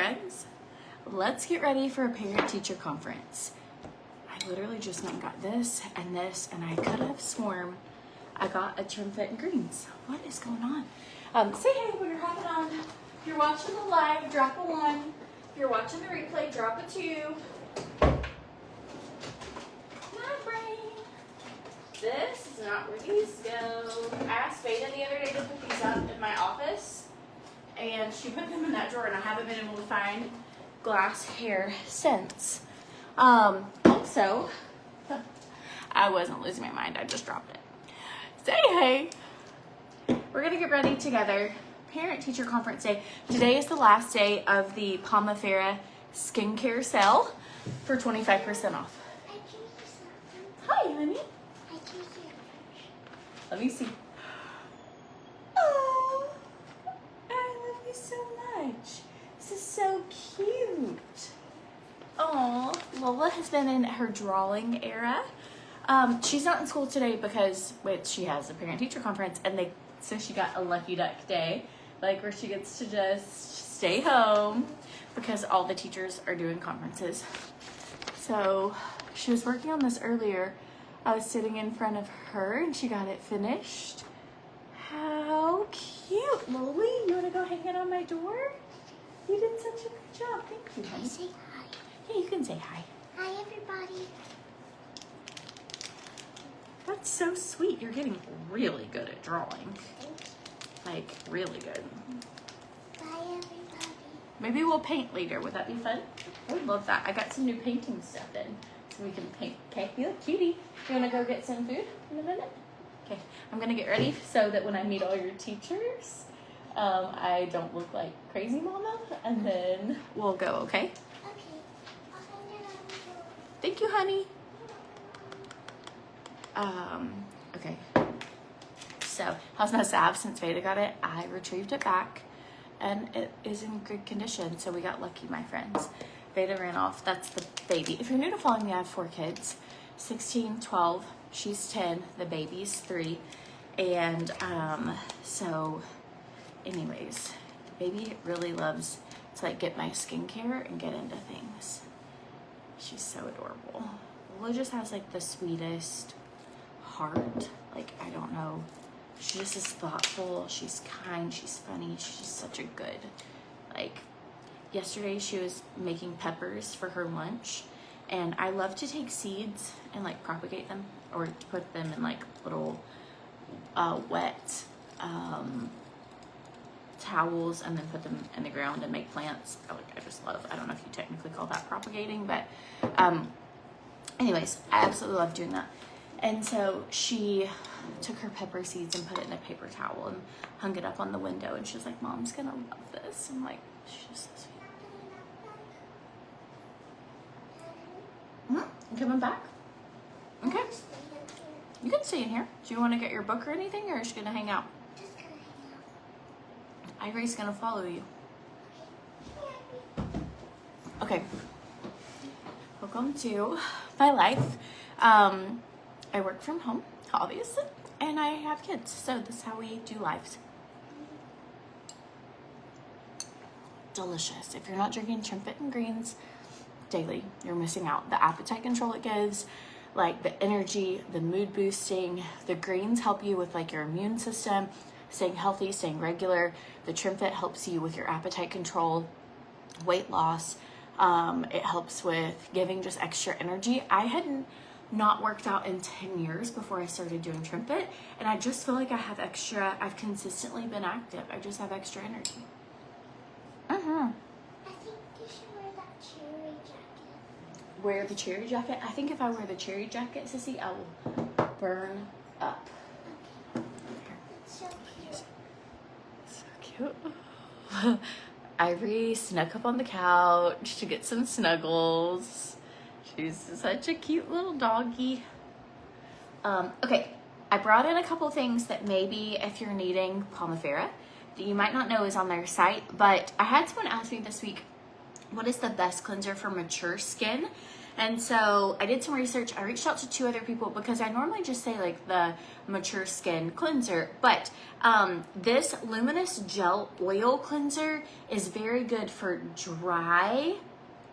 friends. Let's get ready for a parent-teacher conference. I literally just went and got this, and I could have sworn I got a TrimFit and greens. What is going on? Say hey when you're hopping on. If you're watching the live, drop a 1. If you're watching the replay, drop a 2. My brain. This is not where these go. I asked Veda the other day to put these up in my office, and she put them in that drawer, and I haven't been able to find glass hair since. Also, I wasn't losing my mind. I just dropped it. Say hey. We're gonna get ready together. Parent-teacher conference day. Today is the last day of the Primavera skincare sale for 25% off. Hi, honey. Let me see. Oh, I love you so much. This is so cute. Oh, Lola has been in her drawing era. She's not in school today because she has a parent-teacher conference, and so she got a lucky duck day, like where she gets to just stay home because all the teachers are doing conferences. So she was working on this earlier. I was sitting in front of her and she got it finished. How cute, Lily. You want to go hang it on my door? You did such a good job. Thank you, honey. Can I say hi? Yeah, you can say hi. Hi, everybody. That's so sweet. You're getting really good at drawing. Like, really good. Bye, everybody. Maybe we'll paint later. Would that be fun? I would love that. I got some new painting stuff in, so we can paint. Okay, you look cutie. You want to go get some food in a minute? Okay, I'm going to get ready so that when I meet all your teachers, I don't look like crazy mama, and then we'll go, okay? Okay. I'll hang it on the door. Thank you, honey. Okay. So, how's my salve? Since Veda got it, I retrieved it back, and it is in good condition, so we got lucky, my friends. Veda ran off. That's the baby. If you're new to following me, I have 4 kids. 16, 12, she's 10, the baby's 3, and, so, anyways, the baby really loves to, like, get my skincare and get into things. She's so adorable. Lola just has, like, the sweetest heart. Like, I don't know. She just is thoughtful. She's kind. She's funny. She's just such a good, like, yesterday she was making peppers for her lunch, and I love to take seeds and, like, propagate them, or to put them in, like, little wet towels and then put them in the ground and make plants. I just love, I don't know if you technically call that propagating, but anyways, I absolutely love doing that. And so she took her pepper seeds and put it in a paper towel and hung it up on the window, and she was like, Mom's gonna love this. I'm like, she's just so sweet. You coming back? Okay. You can stay in here. Do you want to get your book or anything, or is she gonna hang out? Just gonna hang out. Ivory's gonna follow you. Okay. Welcome to my life. I work from home, obviously, and I have kids, so this is how we do lives. Delicious. If you're not drinking TrimFit and greens daily, you're missing out. The appetite control it gives, like the energy, the mood boosting. The greens help you with, like, your immune system, staying healthy, staying regular. The TrimFit helps you with your appetite control, weight loss. It helps with giving just extra energy. I hadn't not worked out in 10 years before I started doing TrimFit, and I just feel like I've consistently been active. I just have extra energy. I think you should wear that cherry jacket. Wear the cherry jacket? I think if I wear the cherry jacket, Sissy, I will burn up. It's so cute. So cute. Ivory snuck up on the couch to get some snuggles. She's such a cute little doggy. Okay, I brought in a couple things that maybe if you're needing Primavera that you might not know is on their site, but I had someone ask me this week, what is the best cleanser for mature skin? And so I did some research. I reached out to 2 other people because I normally just say like the mature skin cleanser, but this luminous gel oil cleanser is very good for dry,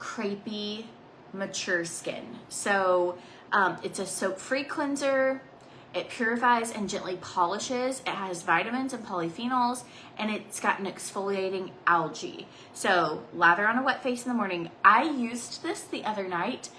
crepey, mature skin. So it's a soap-free cleanser. It purifies and gently polishes. It has vitamins and polyphenols, and it's got an exfoliating algae. So lather on a wet face in the morning. I used this the other night,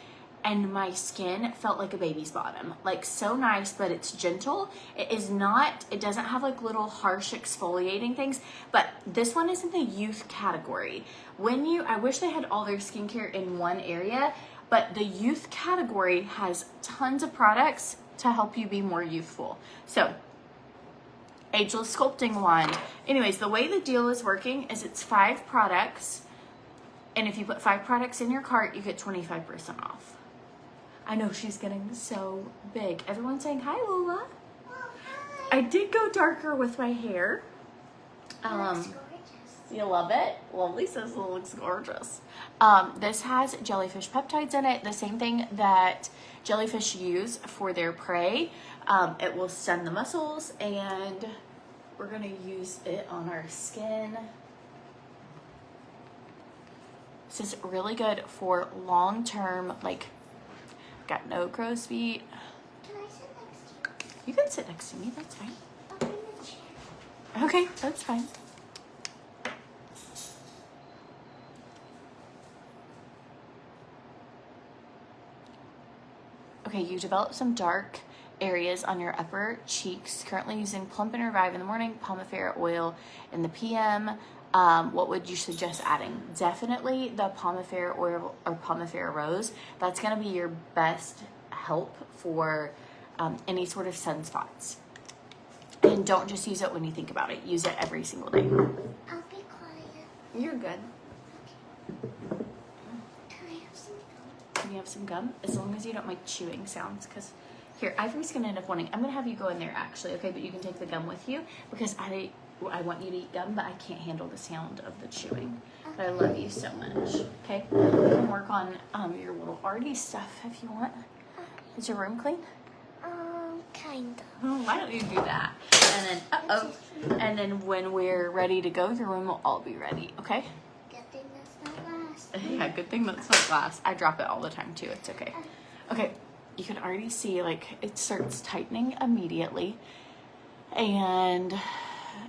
and my skin felt like a baby's bottom. Like, so nice, but it's gentle. It doesn't have like little harsh exfoliating things, but this one is in the youth category. I wish they had all their skincare in one area, but the youth category has tons of products to help you be more youthful. So, ageless sculpting wand. Anyways, the way the deal is working is it's 5 products, and if you put 5 products in your cart, you get 25% off. I know she's getting so big. Everyone's saying hi, Lola. I did go darker with my hair. Looks gorgeous. You love it? Lovely says it looks gorgeous. This has jellyfish peptides in it, the same thing that jellyfish use for their prey. It will stun the muscles, and we're gonna use it on our skin. This is really good for long-term, like, got no crow's feet. Can I sit next to you? You can sit next to me, that's fine. I'll bring the chair. Okay, that's fine. Okay, you develop some dark areas on your upper cheeks. Currently using Plump and Revive in the morning, Pomifera oil in the PM. What would you suggest adding? Definitely the Pomifera oil or Pomifera rose. That's going to be your best help for any sort of sunspots. And don't just use it when you think about it. Use it every single day. I'll be quiet. You're good. Can I have some gum? Can you have some gum? As long as you don't make chewing sounds, because here, Ivory's gonna end up wanting, I'm gonna have you go in there actually, okay? But you can take the gum with you, because I want you to eat gum, but I can't handle the sound of the chewing. But I love you so much, okay? You can work on your little arty stuff if you want. Is your room clean? Kind of. Why don't you do that? And then, and then when we're ready to go, your room will all be ready, okay? Good thing that's not glass. Yeah, good thing that's not glass. I drop it all the time too, it's okay. Okay, you can already see like it starts tightening immediately. And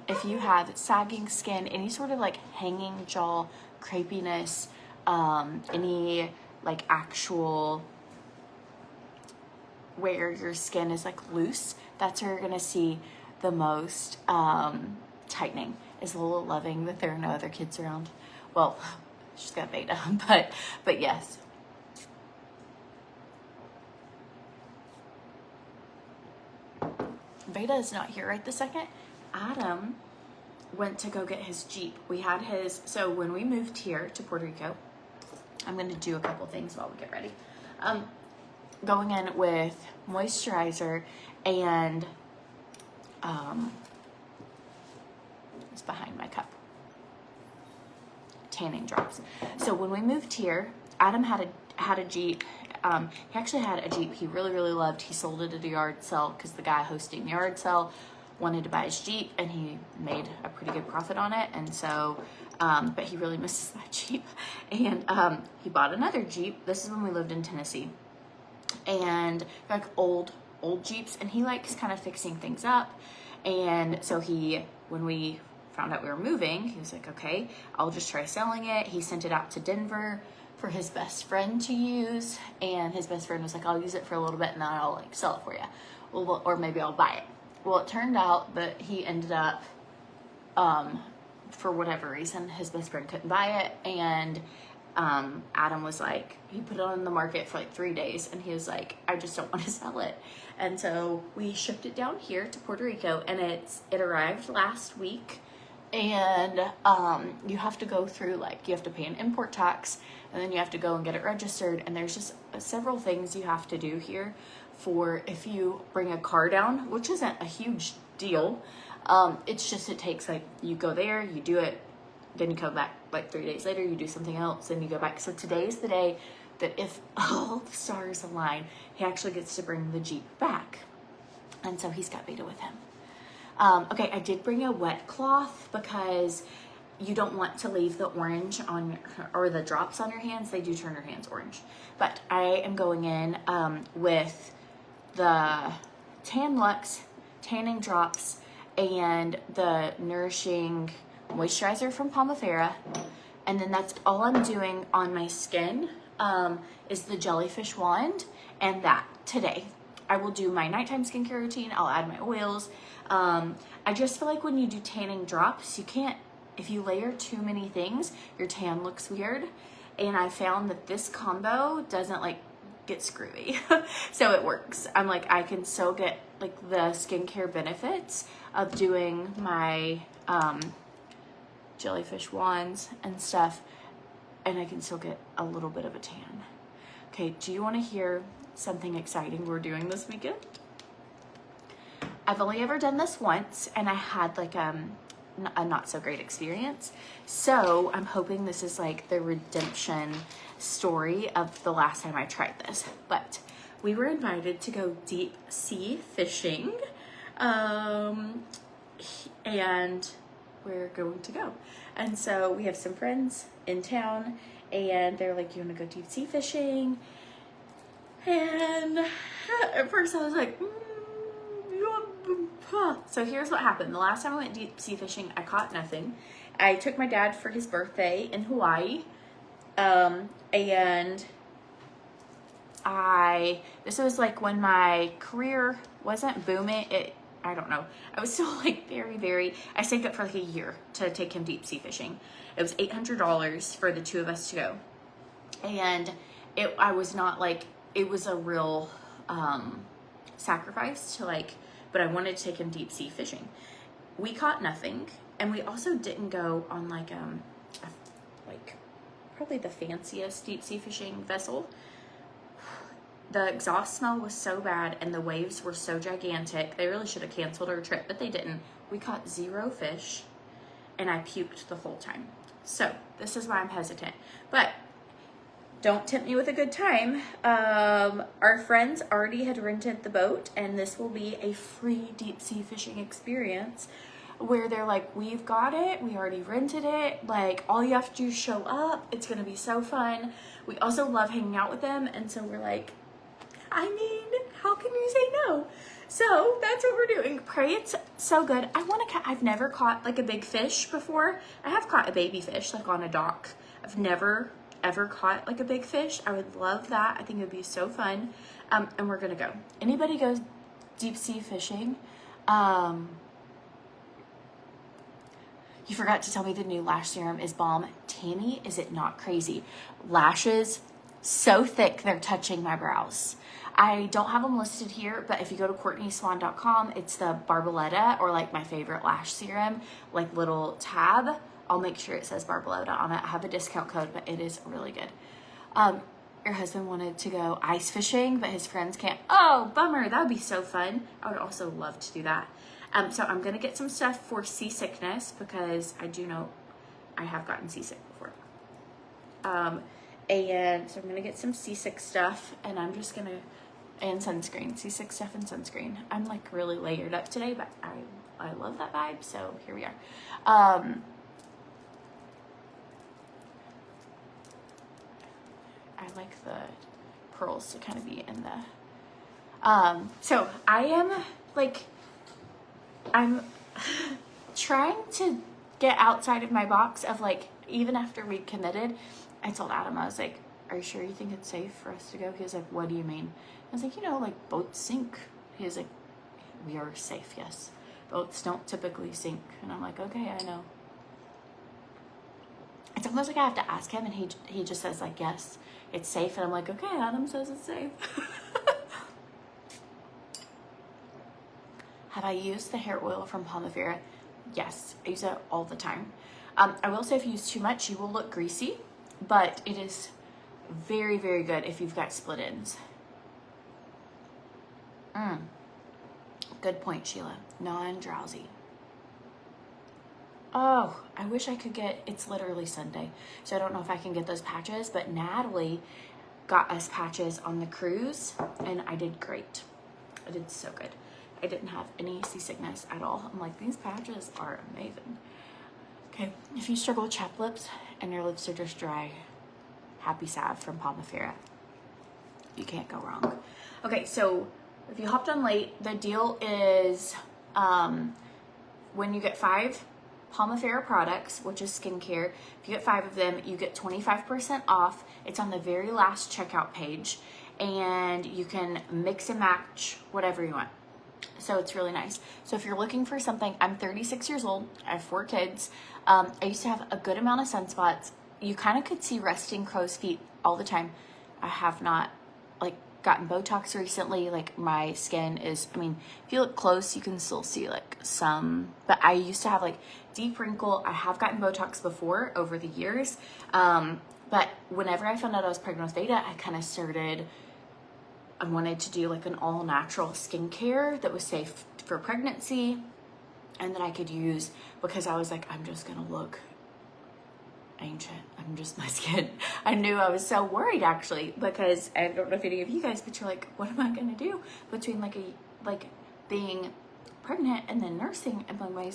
if you have sagging skin, any sort of like hanging jaw, crepiness, any like actual where your skin is like loose, that's where you're gonna see the most tightening. Is Lola loving that there are no other kids around? Well, she's got Beta, but yes. Beta is not here right this second. Adam went to go get his Jeep. We had his, so when we moved here to Puerto Rico, I'm gonna do a couple things while we get ready. Going in with moisturizer and it's behind my cup, tanning drops. So when we moved here, Adam had a Jeep. He actually had a Jeep he really loved. He sold it at a yard sale because the guy hosting the yard sale wanted to buy his Jeep, and he made a pretty good profit on it. And so but he really misses that Jeep, and he bought another Jeep. This is when we lived in Tennessee. And like old Jeeps, and he likes kind of fixing things up. And so when we found out we were moving, he was like, okay, I'll just try selling it. He sent it out to Denver for his best friend to use, and his best friend was like, I'll use it for a little bit and then I'll like sell it for you. Well, or maybe I'll buy it. Well, it turned out that he ended up for whatever reason, his best friend couldn't buy it, and Adam was like, he put it on the market for like 3 days, and he was like, I just don't want to sell it. And so we shipped it down here to Puerto Rico, and it arrived last week. And you have to go through, like, you have to pay an import tax, and then you have to go and get it registered, and there's just several things you have to do here for if you bring a car down, which isn't a huge deal. It's just, it takes, like, you go there, you do it, then you come back like 3 days later, you do something else, then you go back. So today's the day that if all the stars align, he actually gets to bring the Jeep back. And so he's got Veda with him. Okay, I did bring a wet cloth because you don't want to leave the orange on, or the drops on your hands. They do turn your hands orange. But I am going in with the Tan Luxe tanning drops and the nourishing moisturizer from Pomifera. And then that's all I'm doing on my skin is the jellyfish wand and that today. I will do my nighttime skincare routine. I'll add my oils. I just feel like when you do tanning drops, you can't, if you layer too many things, your tan looks weird. And I found that this combo doesn't like get screwy. So it works. I'm like, I can still get like the skincare benefits of doing my jellyfish wands and stuff, and I can still get a little bit of a tan. Okay, do you want to hear something exciting we're doing this weekend? I've only ever done this once, and I had like a not so great experience. So I'm hoping this is like the redemption story of the last time I tried this. But we were invited to go deep sea fishing, and we're going to go. And so we have some friends in town, and they're like, you want to go deep sea fishing? And at first I was like, so here's what happened. The last time I went deep sea fishing, I caught nothing. I took my dad for his birthday in Hawaii. And this was like when my career wasn't booming. I don't know. I was still like I saved up for like a year to take him deep sea fishing. It was $800 for the two of us to go. And I was not like, it was a real sacrifice to like, but I wanted to take him deep sea fishing. We caught nothing, and we also didn't go on like probably the fanciest deep sea fishing vessel. The exhaust smell was so bad, and the waves were so gigantic. They really should have canceled our trip, but they didn't. We caught 0 fish, and I puked the whole time. So this is why I'm hesitant. But don't tempt me with a good time. Our friends already had rented the boat, and this will be a free deep sea fishing experience where they're like, we've got it, we already rented it, like all you have to do is show up. It's gonna be so fun. We also love hanging out with them, and so we're like, I mean, how can you say no? So that's what we're doing. Pray it's so good. I've never caught like a big fish before. I have caught a baby fish like on a dock. I've never ever caught like a big fish. I would love that. I think it would be so fun. And we're gonna go. Anybody goes deep sea fishing? You forgot to tell me the new lash serum is bomb. Tammy, is it not crazy? Lashes so thick they're touching my brows. I don't have them listed here, but if you go to CourtneySwan.com, it's the Barboletta, or like my favorite lash serum, like little tab. I'll make sure it says Barboletta on it. I have a discount code, but it is really good. Your husband wanted to go ice fishing, but his friends can't. Oh, bummer. That would be so fun. I would also love to do that. So I'm going to get some stuff for seasickness, because I do know I have gotten seasick before. And so I'm going to get some seasick stuff, and I'm just going to, and sunscreen, seasick stuff and sunscreen. I'm like really layered up today, but I love that vibe. So here we are. I like the pearls to kind of be in the, so I am like, I'm trying to get outside of my box of like, even after we committed, I told Adam, I was like, are you sure you think it's safe for us to go? He was like, what do you mean? I was like, like boats sink. He was like, we are safe, yes. Boats don't typically sink. And I'm like, okay, I know. It's almost like I have to ask him, and he just says like, yes, it's safe. And I'm like, okay, Adam says it's safe. Have I used the hair oil from Pomifera? Yes, I use it all the time. I will say if you use too much, you will look greasy, but it is very, very good if you've got split ends. Good point, Sheila. Non-drowsy. Oh, I wish I could get, it's literally Sunday, so I don't know if I can get those patches, but Natalie got us patches on the cruise, and I did great. I did so good. I didn't have any seasickness at all. I'm like, these patches are amazing. Okay, if you struggle with chapped lips and your lips are just dry, happy salve from Pomifera. You can't go wrong. Okay, so if you hopped on late, the deal is when you get 5 Pomifera products, which is skincare, if you get 5 of them, you get 25% off. It's on the very last checkout page, and you can mix and match whatever you want. So it's really nice. So if you're looking for something, I'm 36 years old. I have 4 kids. I used to have a good amount of sunspots. You kind of could see resting crow's feet all the time. I have not like gotten Botox recently. Like my skin is, I mean, if you look close, you can still see like some, but I used to have like deep wrinkle. I have gotten Botox before over the years. But whenever I found out I was pregnant with Veda, I kind of started, I wanted to do like an all natural skincare that was safe for pregnancy and that I could use, because I was like, I'm just gonna look ancient. I'm just my skin. I knew I was so worried actually, because I don't know if any of you guys, but you're like, what am I gonna do between like being pregnant and then nursing and my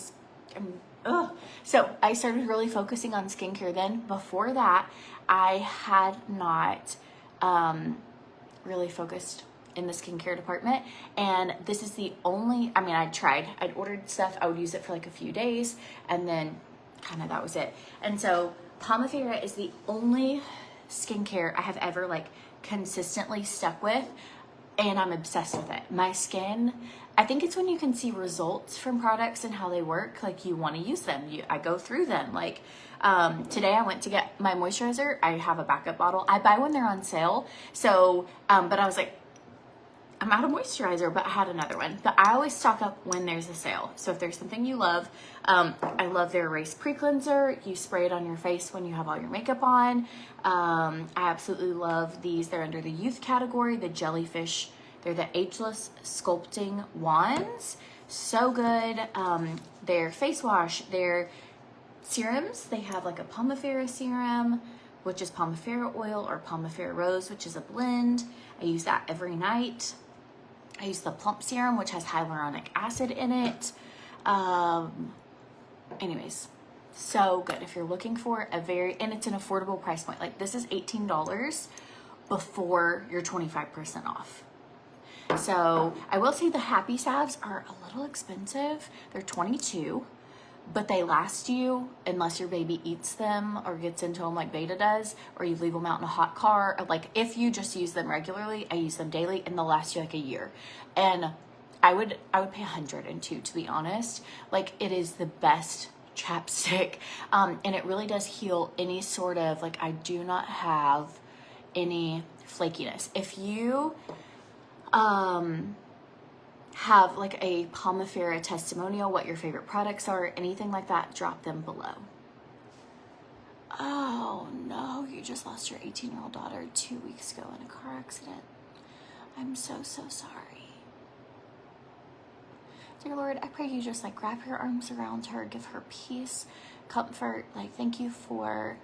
so I started really focusing on skincare then. Before that, I had not really focused in the skincare department, and this is the only, I mean, I'd ordered stuff, I would use it for like a few days, and then kind of that was it. And so Pomifera is the only skincare I have ever like consistently stuck with, and I'm obsessed with it. My skin, I think it's when you can see results from products and how they work, like you want to use them. I go through them. Like today I went to get my moisturizer. I have a backup bottle. I buy when they're on sale. So, but I was like, I'm out of moisturizer, but I had another one. But I always stock up when there's a sale. So if there's something you love, I love their Erase Pre-Cleanser. You spray it on your face when you have all your makeup on. I absolutely love these. They're under the youth category, the Jellyfish. They're the Ageless Sculpting Wands. So good. Their face wash, their serums. They have like a Pomifera serum, which is Pomifera oil, or Pomifera Rose, which is a blend. I use that every night. I use the Plump Serum, which has hyaluronic acid in it. Anyways, so good. If you're looking for and it's an affordable price point. Like this is $18 before you're 25% off. So I will say the Happy Salves are a little expensive. They're $22, but they last you unless your baby eats them or gets into them like Veda does, or you leave them out in a hot car. Or like if you just use them regularly, I use them daily, and they'll last you like a year. And I would pay $102, to be honest. Like it is the best chapstick, and it really does heal any sort of, like, I do not have any flakiness. If you have like a Pomifera testimonial, what your favorite products are, anything like that, drop them below. Oh no, you just lost your 18-year-old daughter 2 weeks ago in a car accident. I'm so sorry. Dear Lord, I pray you just like wrap your arms around her, give her peace, comfort. Like, thank you for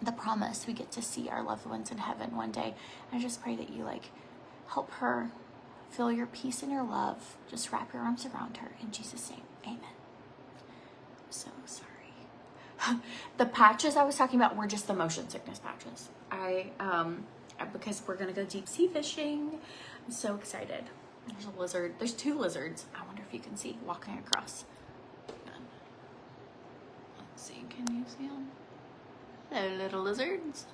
the promise we get to see our loved ones in heaven one day. I just pray that you like help her feel your peace and your love. Just wrap your arms around her in Jesus' name. Amen. I'm so sorry. The patches I was talking about were just the motion sickness patches. Because we're gonna go deep sea fishing. I'm so excited. There's a lizard. There's 2 lizards. I wonder if you can see walking across. Let's see. Can you see them? Hello, little lizards.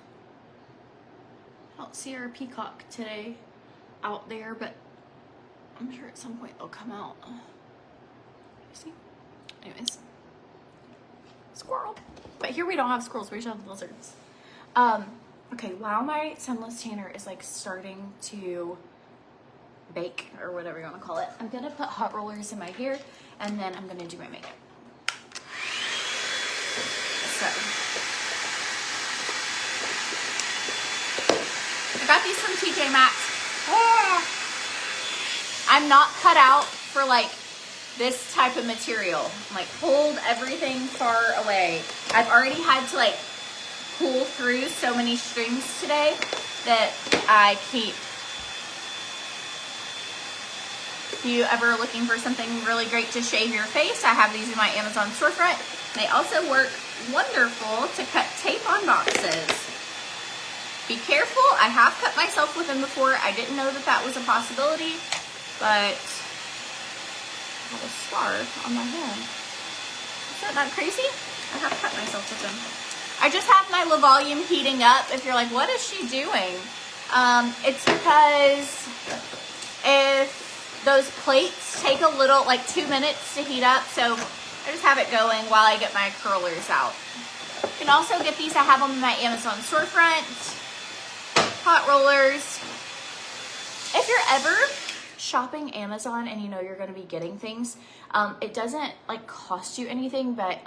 I don't see our peacock today out there, but I'm sure at some point they'll come out. You see? Anyways. Squirrel. But here we don't have squirrels. We just have lizards. Okay, while my sunless tanner is like starting to bake, or whatever you want to call it, I'm gonna put hot rollers in my hair, and then I'm gonna do my makeup. So I got these from TJ Maxx. I'm not cut out for like this type of material. I'm like, hold everything far away. I've already had to like pull through so many strings today that I keep. If you ever looking for something really great to shave your face, I have these in my Amazon storefront. They also work wonderful to cut tape on boxes. Be careful, I have cut myself with them before. I didn't know that that was a possibility, but I have a scar on my hand. Is that not crazy? I have cut myself with them. I just have my low volume heating up. If you're like, what is she doing? It's because if those plates take a little, like 2 minutes to heat up, so I just have it going while I get my curlers out. You can also get these, I have them in my Amazon storefront. Hot rollers. If you're ever shopping Amazon and you know you're going to be getting things, it doesn't like cost you anything, but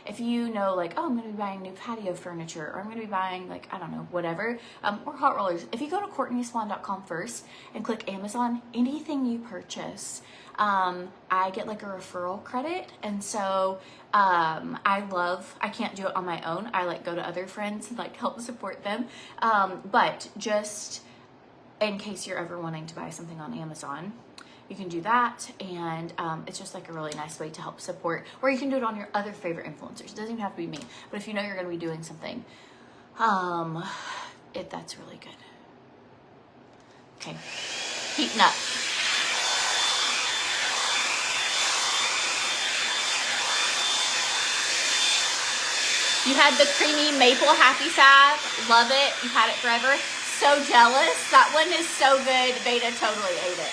if you know like, oh, I'm going to be buying new patio furniture, or I'm going to be buying like, I don't know, whatever, or hot rollers, if you go to CourtneySwan.com first and click Amazon, anything you purchase, I get like a referral credit. And so I can't do it on my own. I like go to other friends and like help support them. But just in case you're ever wanting to buy something on Amazon, you can do that. And it's just like a really nice way to help support, or you can do it on your other favorite influencers. It doesn't even have to be me, but if you know you're going to be doing something, that's really good. Okay, heating up. You had the creamy maple happy salve. Love it. You've had it forever. So jealous. That one is so good. Beta totally ate it.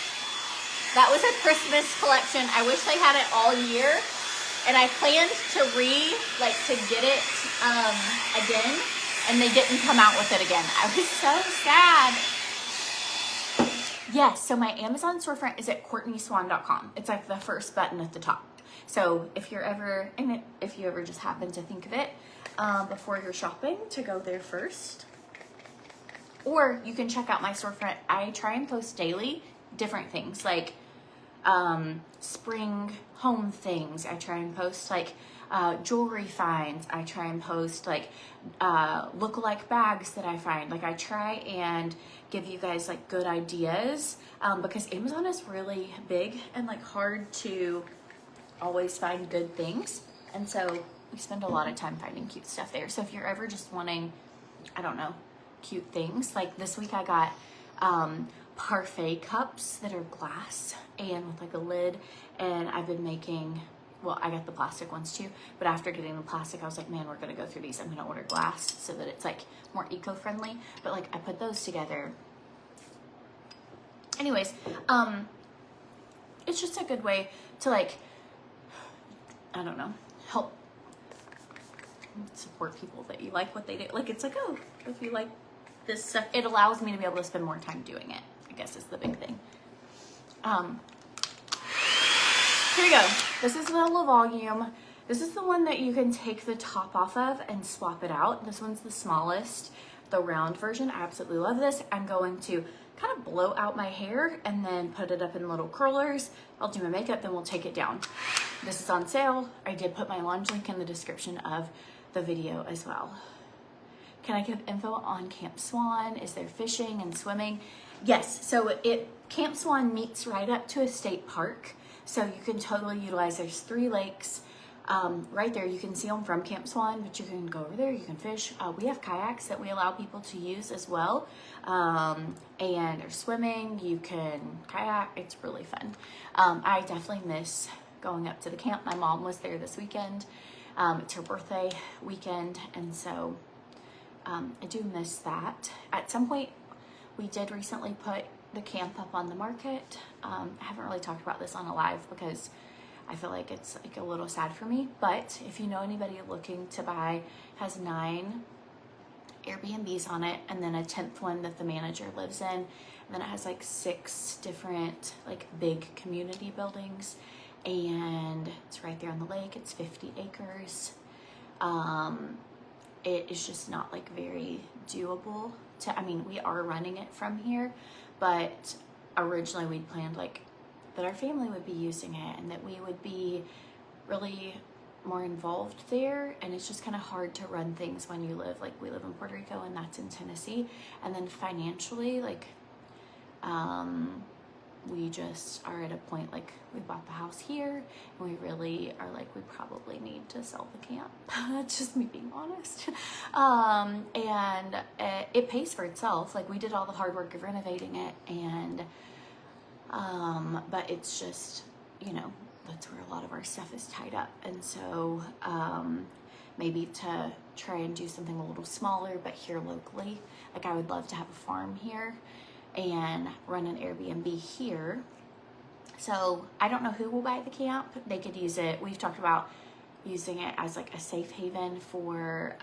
That was a Christmas collection. I wish they had it all year. And I planned to get it again. And they didn't come out with it again. I was so sad. Yes, so my Amazon storefront is at CourtneySwan.com. It's like the first button at the top. So if you ever just happen to think of it before you're shopping, to go there first. Or you can check out my storefront. I try and post daily different things like spring home things. I try and post like jewelry finds. I try and post like look-alike bags that I find. Like I try and give you guys like good ideas because Amazon is really big and like hard to always find good things, and so we spend a lot of time finding cute stuff there. So if you're ever just wanting, I don't know, cute things, like this week I got parfait cups that are glass and with like a lid, and I've been making, well, I got the plastic ones too, but after getting the plastic I was like, man, we're gonna go through these. I'm gonna order glass so that it's like more eco-friendly, but like I put those together. Anyways, it's just a good way to like, I don't know, help support people that you like what they do. Like it's like, oh, if you like this stuff, it allows me to be able to spend more time doing it, I guess is the big thing. Here we go. This is the low volume. This is the one that you can take the top off of and swap it out. This one's the smallest, the round version. I absolutely love this. I'm going to kind of blow out my hair and then put it up in little curlers. I'll do my makeup, then we'll take it down. This is on sale. I did put my launch link in the description of the video as well. Can I give info on Camp Swan? Is there fishing and swimming? Yes, so Camp Swan meets right up to a state park. So you can totally utilize, there's 3 lakes right there. You can see them from Camp Swan, but you can go over there, you can fish. We have kayaks that we allow people to use as well. And there's swimming, you can kayak, it's really fun. I definitely miss going up to the camp. My mom was there this weekend. It's her birthday weekend, and so I do miss that. At some point, we did recently put the camp up on the market. I haven't really talked about this on a live because I feel like it's like a little sad for me, but if you know anybody looking to buy, has 9 Airbnbs on it, and then a 10th one that the manager lives in, and then it has like 6 different like big community buildings, and it's right there on the lake. It's 50 acres. It is just not like very doable to, I mean, we are running it from here, but originally we'd planned like that our family would be using it and that we would be really more involved there, and it's just kind of hard to run things when you live, like we live in Puerto Rico and that's in Tennessee. And then financially, like we just are at a point, like we bought the house here and we really are like, we probably need to sell the camp. It's just me being honest. And it pays for itself. Like we did all the hard work of renovating it, and but it's just, you know, that's where a lot of our stuff is tied up. And so maybe to try and do something a little smaller, but here locally. Like I would love to have a farm here and run an Airbnb here. So I don't know who will buy the camp. They could use it. We've talked about using it as like a safe haven for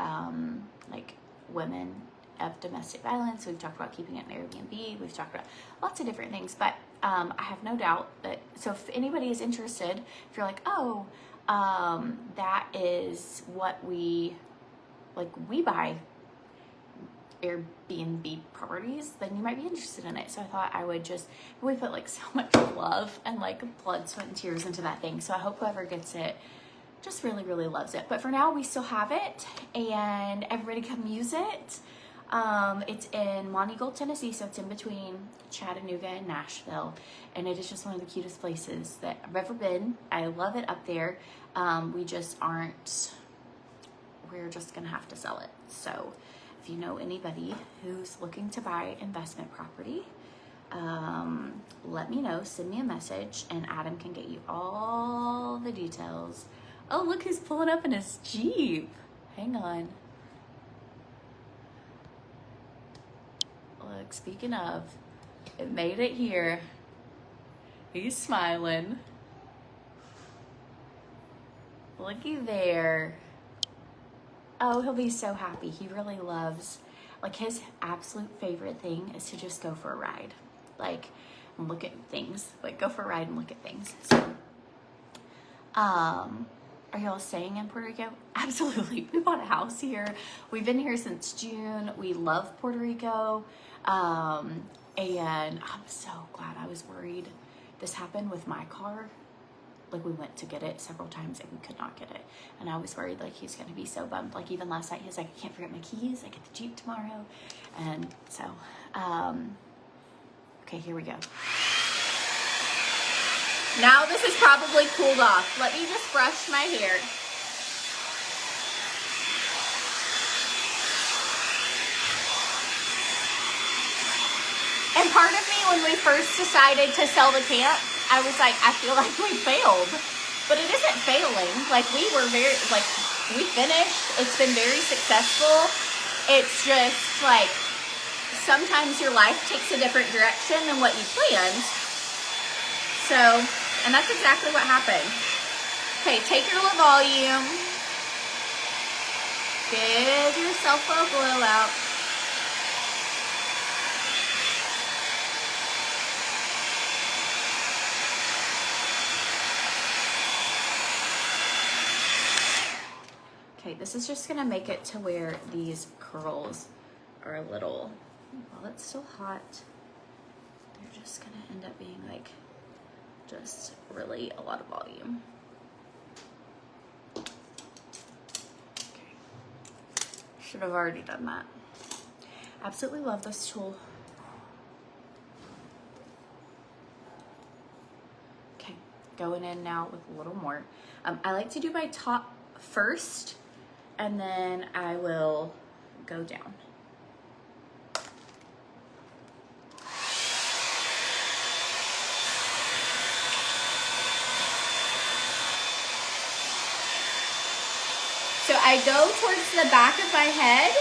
like women of domestic violence. We've talked about keeping it an Airbnb. We've talked about lots of different things, but I have no doubt that, so if anybody is interested, if you're like, oh, that is what we buy Airbnb properties, then you might be interested in it. So I thought I would just, we put like so much love and like blood, sweat, and tears into that thing. So I hope whoever gets it just really, really loves it. But for now, we still have it, and everybody come use it. It's in Monteagle, Tennessee, so it's in between Chattanooga and Nashville, and it is just one of the cutest places that I've ever been. I love it up there. We just aren't, we're just gonna have to sell it. So if you know anybody who's looking to buy investment property, let me know, send me a message, and Adam can get you all the details. Oh, look who's pulling up in his Jeep. Hang on. Look, speaking of, it made it here. He's smiling. Looky there. Oh, he'll be so happy. He really loves, like his absolute favorite thing is to just go for a ride. Like, and look at things. Like, go for a ride and look at things. So, are y'all staying in Puerto Rico? Absolutely. We bought a house here. We've been here since June. We love Puerto Rico. And I'm so glad. I was worried this happened with my car. Like we went to get it several times and we could not get it. And I was worried like he's going to be so bummed. Like even last night he was like, I can't forget my keys. I get the Jeep tomorrow. And so, okay, here we go. Now this is probably cooled off. Let me just brush my hair. And part of me, when we first decided to sell the camp, I was like, I feel like we failed. But it isn't failing. Like we were very, like we finished. It's been very successful. It's just like sometimes your life takes a different direction than what you planned. So, and that's exactly what happened. Okay, take your little volume. Give yourself a blowout. Okay, this is just gonna make it to where these curls are a little, while it's still hot, they're just gonna end up being like just really a lot of volume. Okay, should have already done that. Absolutely love this tool. Okay, going in now with a little more. I like to do my top first, and then I will go down. So I go towards the back of my head.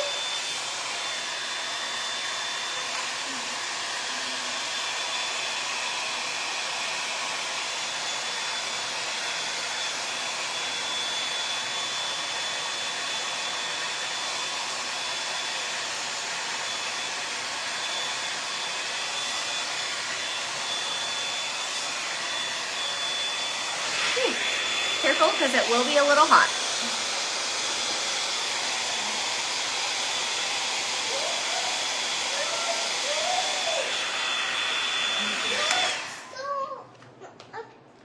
Careful, because it will be a little hot. So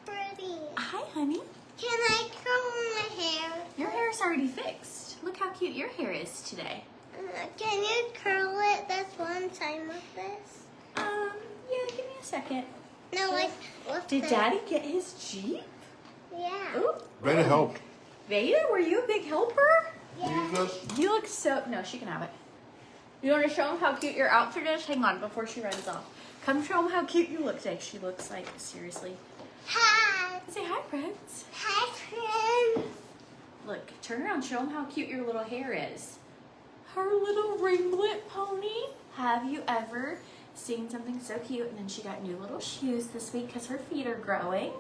pretty. Hi, honey. Can I curl my hair? Can you curl it this one time with this? Yeah, give me a second. No, like, what's Did this? Daddy get his Jeep? Yeah. Ooh. Veda helped. Veda, were you a big helper? Use this? You look so, no, she can have it. You want to show them how cute your outfit is? Hang on, before she runs off. Come show them how cute you look today. She looks like, seriously. Hi. Say hi, friends. Hi, friend. Look, turn around, show them how cute your little hair is. Her little ringlet pony. Have you ever seen something so cute? And then she got new little shoes this week because her feet are growing.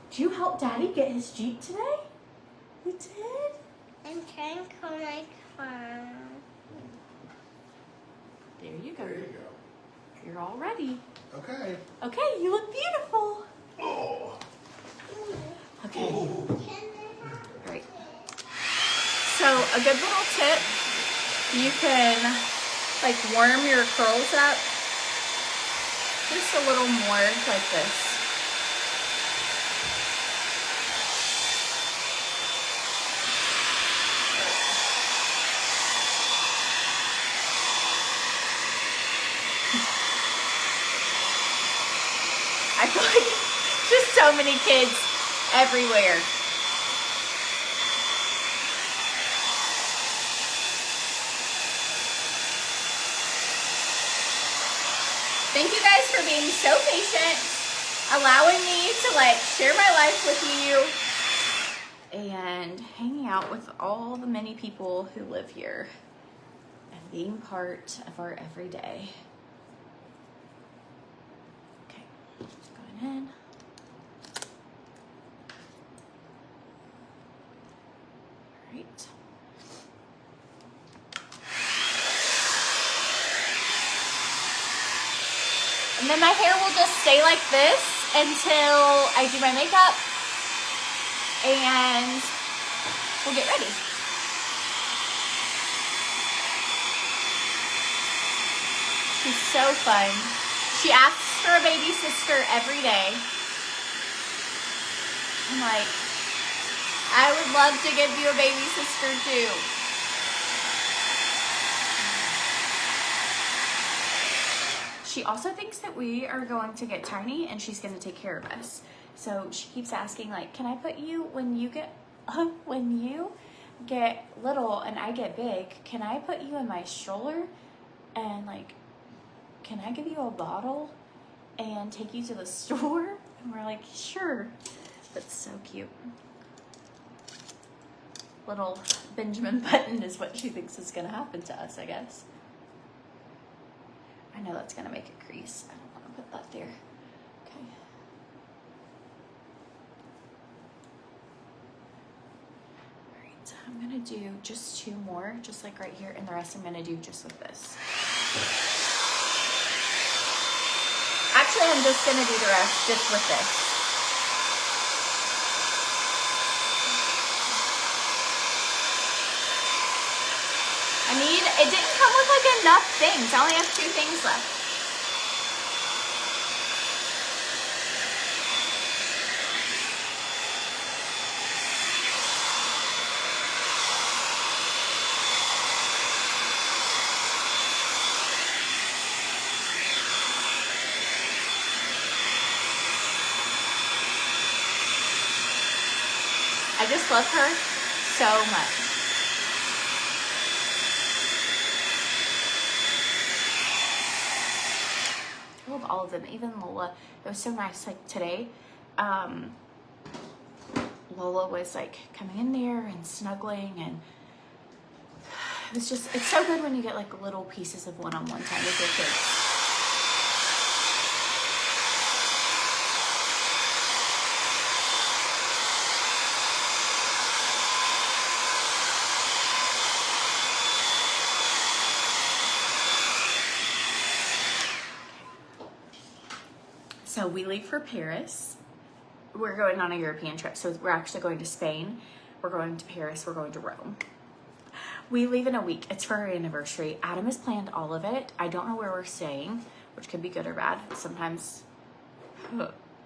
Did you help Daddy get his Jeep today? You did? I'm trying to curl my crown. There you go. There you go. You're all ready. Okay. Okay, you look beautiful. Oh. Okay, Oh. great. So a good little tip, you can like warm your curls up just a little more like this. I feel like just so many kids everywhere. Thank you guys for being so patient, allowing me to like share my life with you and hanging out with all the many people who live here and being part of our everyday. Okay, going in. All right. And then my hair will just stay like this until I do my makeup and we'll get ready. She's so fun. She asks for a baby sister every day. I'm like, I would love to give you a baby sister too. She also thinks that we are going to get tiny and she's going to take care of us. So she keeps asking like, can I put you when you get little and I get big, can I put you in my stroller and like, can I give you a bottle and take you to the store? And we're like, sure. That's so cute. Little Benjamin Button is what she thinks is going to happen to us, I guess. I know that's going to make a crease. I don't want to put that there. Okay. All right, I'm going to do just 2 more, just like right here, and the rest I'm going to do just with this. Actually, I'm just going to do the rest just with this. It didn't come with like enough things. I only have 2 things left. I just love her so much. I love all of them, even Lola. It was so nice, like today, Lola was like coming in there and snuggling, and it's so good when you get like little pieces of one-on-one time with your kids. So we leave for Paris. We're going on a European trip. So we're actually going to Spain. We're going to Paris. We're going to Rome. We leave in a week. It's for our anniversary. Adam has planned all of it. I don't know where we're staying, which could be good or bad. Sometimes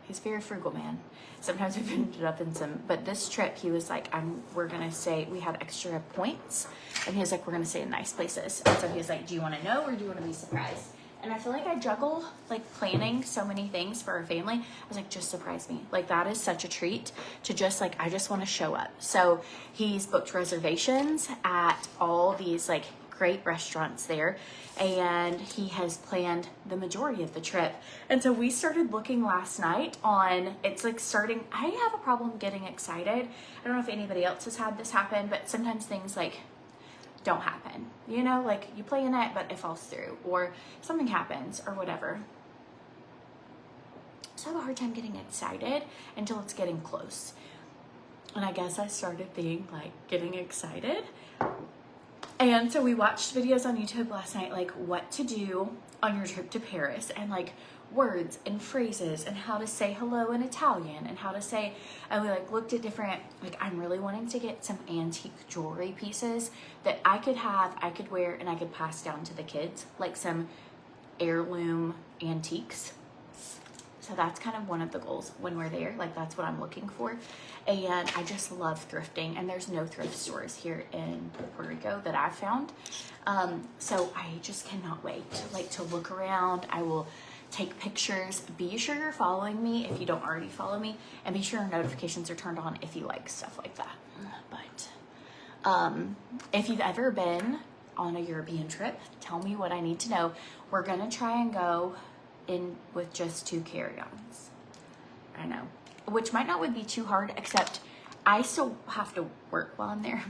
he's a very frugal man. Sometimes we've ended up in some, but this trip he was like, we're gonna stay, we had extra points, and he was like, we're gonna stay in nice places. And so he was like, do you want to know or do you want to be surprised? And I feel like I juggle like planning so many things for our family. I was like, just surprise me. Like that is such a treat to just like, I just want to show up. So he's booked reservations at all these like great restaurants there, and he has planned the majority of the trip. And so we started looking last night on, it's like starting, I have a problem getting excited. I don't know if anybody else has had this happen, but sometimes things like don't happen, you know, like you plan it but it falls through, or something happens or whatever. So I have a hard time getting excited until it's getting close. And I guess I started being like getting excited. And so we watched videos on YouTube last night, like what to do on your trip to Paris, and like words and phrases and how to say hello in Italian and how to say, and we like looked at different, like I'm really wanting to get some antique jewelry pieces that I could have, I could wear, and I could pass down to the kids, like some heirloom antiques. So that's kind of one of the goals when we're there. Like that's what I'm looking for. And I just love thrifting, and there's no thrift stores here in Puerto Rico that I've found. So I just cannot wait to look around. I will take pictures. Be sure you're following me if you don't already follow me, and be sure your notifications are turned on if you like stuff like that. But if you've ever been on a European trip, tell me what I need to know. We're gonna try and go in with just 2 carry-ons. I know, which might not would be too hard, except I still have to work while I'm there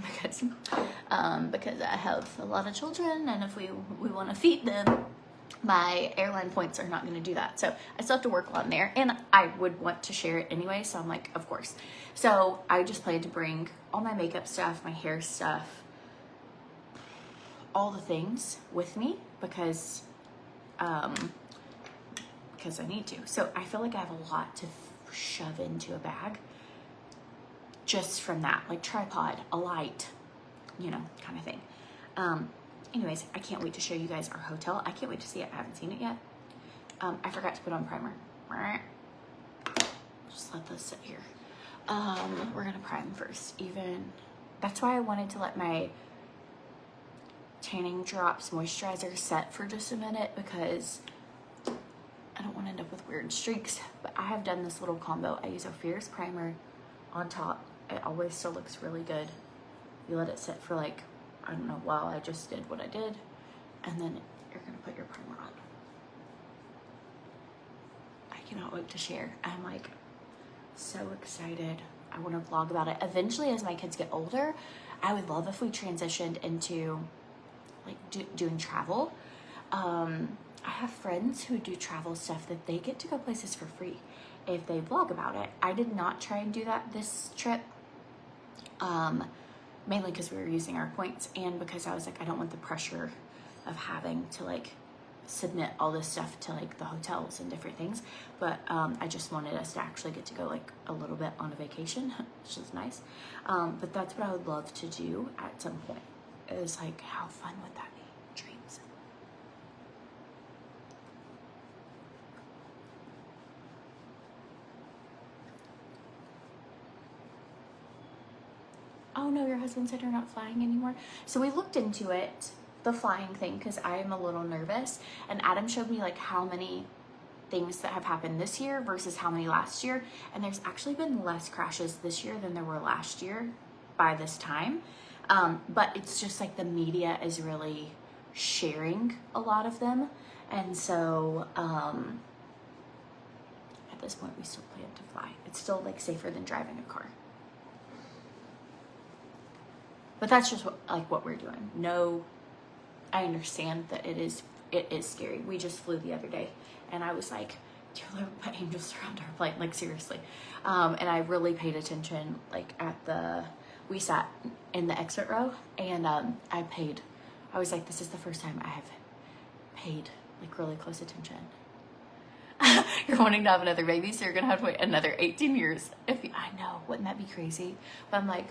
because I have a lot of children, and if we want to feed them, my airline points are not going to do that. So I still have to work while I'm there, and I would want to share it anyway. So I'm like, of course. So I just plan to bring all my makeup stuff, my hair stuff, all the things with me because I need to. So I feel like I have a lot to shove into a bag just from that, like tripod, a light, you know, kind of thing. Anyways, I can't wait to show you guys our hotel. I can't wait to see it. I haven't seen it yet. I forgot to put on primer. Just let this sit here. We're gonna prime first. That's why I wanted to let my tanning drops moisturizer set for just a minute, because I don't want to end up with weird streaks. But I have done this little combo. I use a Fierce primer on top. It always still looks really good. You let it sit for like, I don't know, while I just did what I did, and then you're gonna put your primer on. I cannot wait to share. I'm like so excited. I want to vlog about it. Eventually, as my kids get older, I would love if we transitioned into like doing travel. I have friends who do travel stuff that they get to go places for free if they vlog about it. I did not try and do that this trip, mainly because we were using our points, and because I was like, I don't want the pressure of having to like submit all this stuff to like the hotels and different things. But I just wanted us to actually get to go like a little bit on a vacation, which is nice. But that's what I would love to do at some point. It was like, how fun would that be? Dreams. Oh no, your husband said you're not flying anymore. So we looked into it, the flying thing, because I am a little nervous, and Adam showed me like how many things that have happened this year versus how many last year, and there's actually been less crashes this year than there were last year by this time. But it's just like the media is really sharing a lot of them, and so at this point we still plan to fly. It's still like safer than driving a car. But that's just what we're doing. No, I understand that it is scary. We just flew the other day, and I was like, dear Lord, put angels around our plane, like seriously. And I really paid attention, like we sat in the exit row, and I was like, this is the first time I have paid like really close attention. You're wanting to have another baby, so you're gonna have to wait another 18 years. I know, wouldn't that be crazy? But I'm like,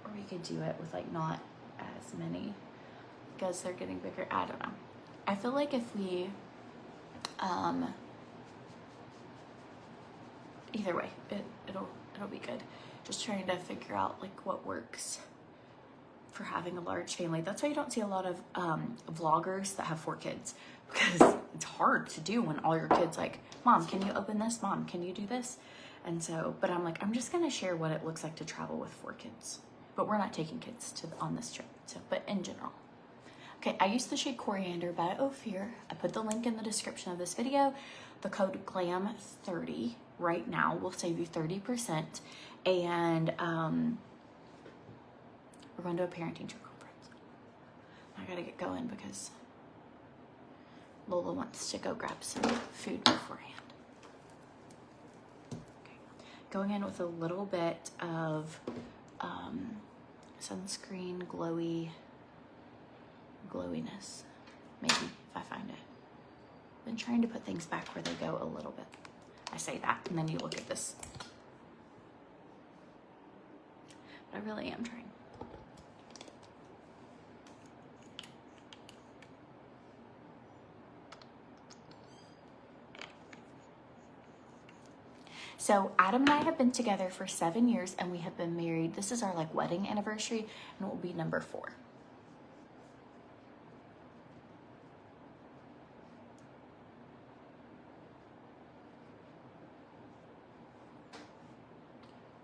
or we could do it with like not as many, because they're getting bigger. I don't know. I feel like if we either way, it'll be good. Just trying to figure out like what works for having a large family. That's why you don't see a lot of vloggers that have 4 kids, because it's hard to do when all your kids like, Mom, can you open this? Mom, can you do this? And so, but I'm like, I'm just gonna share what it looks like to travel with 4 kids. But we're not taking kids on this trip. So, but in general. Okay, I used the shade Coriander by Ophir. I put the link in the description of this video. The code GLAM30 right now will save you 30%. And we're going to a parent teacher conference. I gotta get going because Lola wants to go grab some food beforehand. Okay. Going in with a little bit of sunscreen glowiness, maybe, if I find it. Been trying to put things back where they go a little bit. I say that, and then you look at this. But I really am trying. So Adam and I have been together for 7 years, and we have been married. This is our like wedding anniversary, and it will be number 4.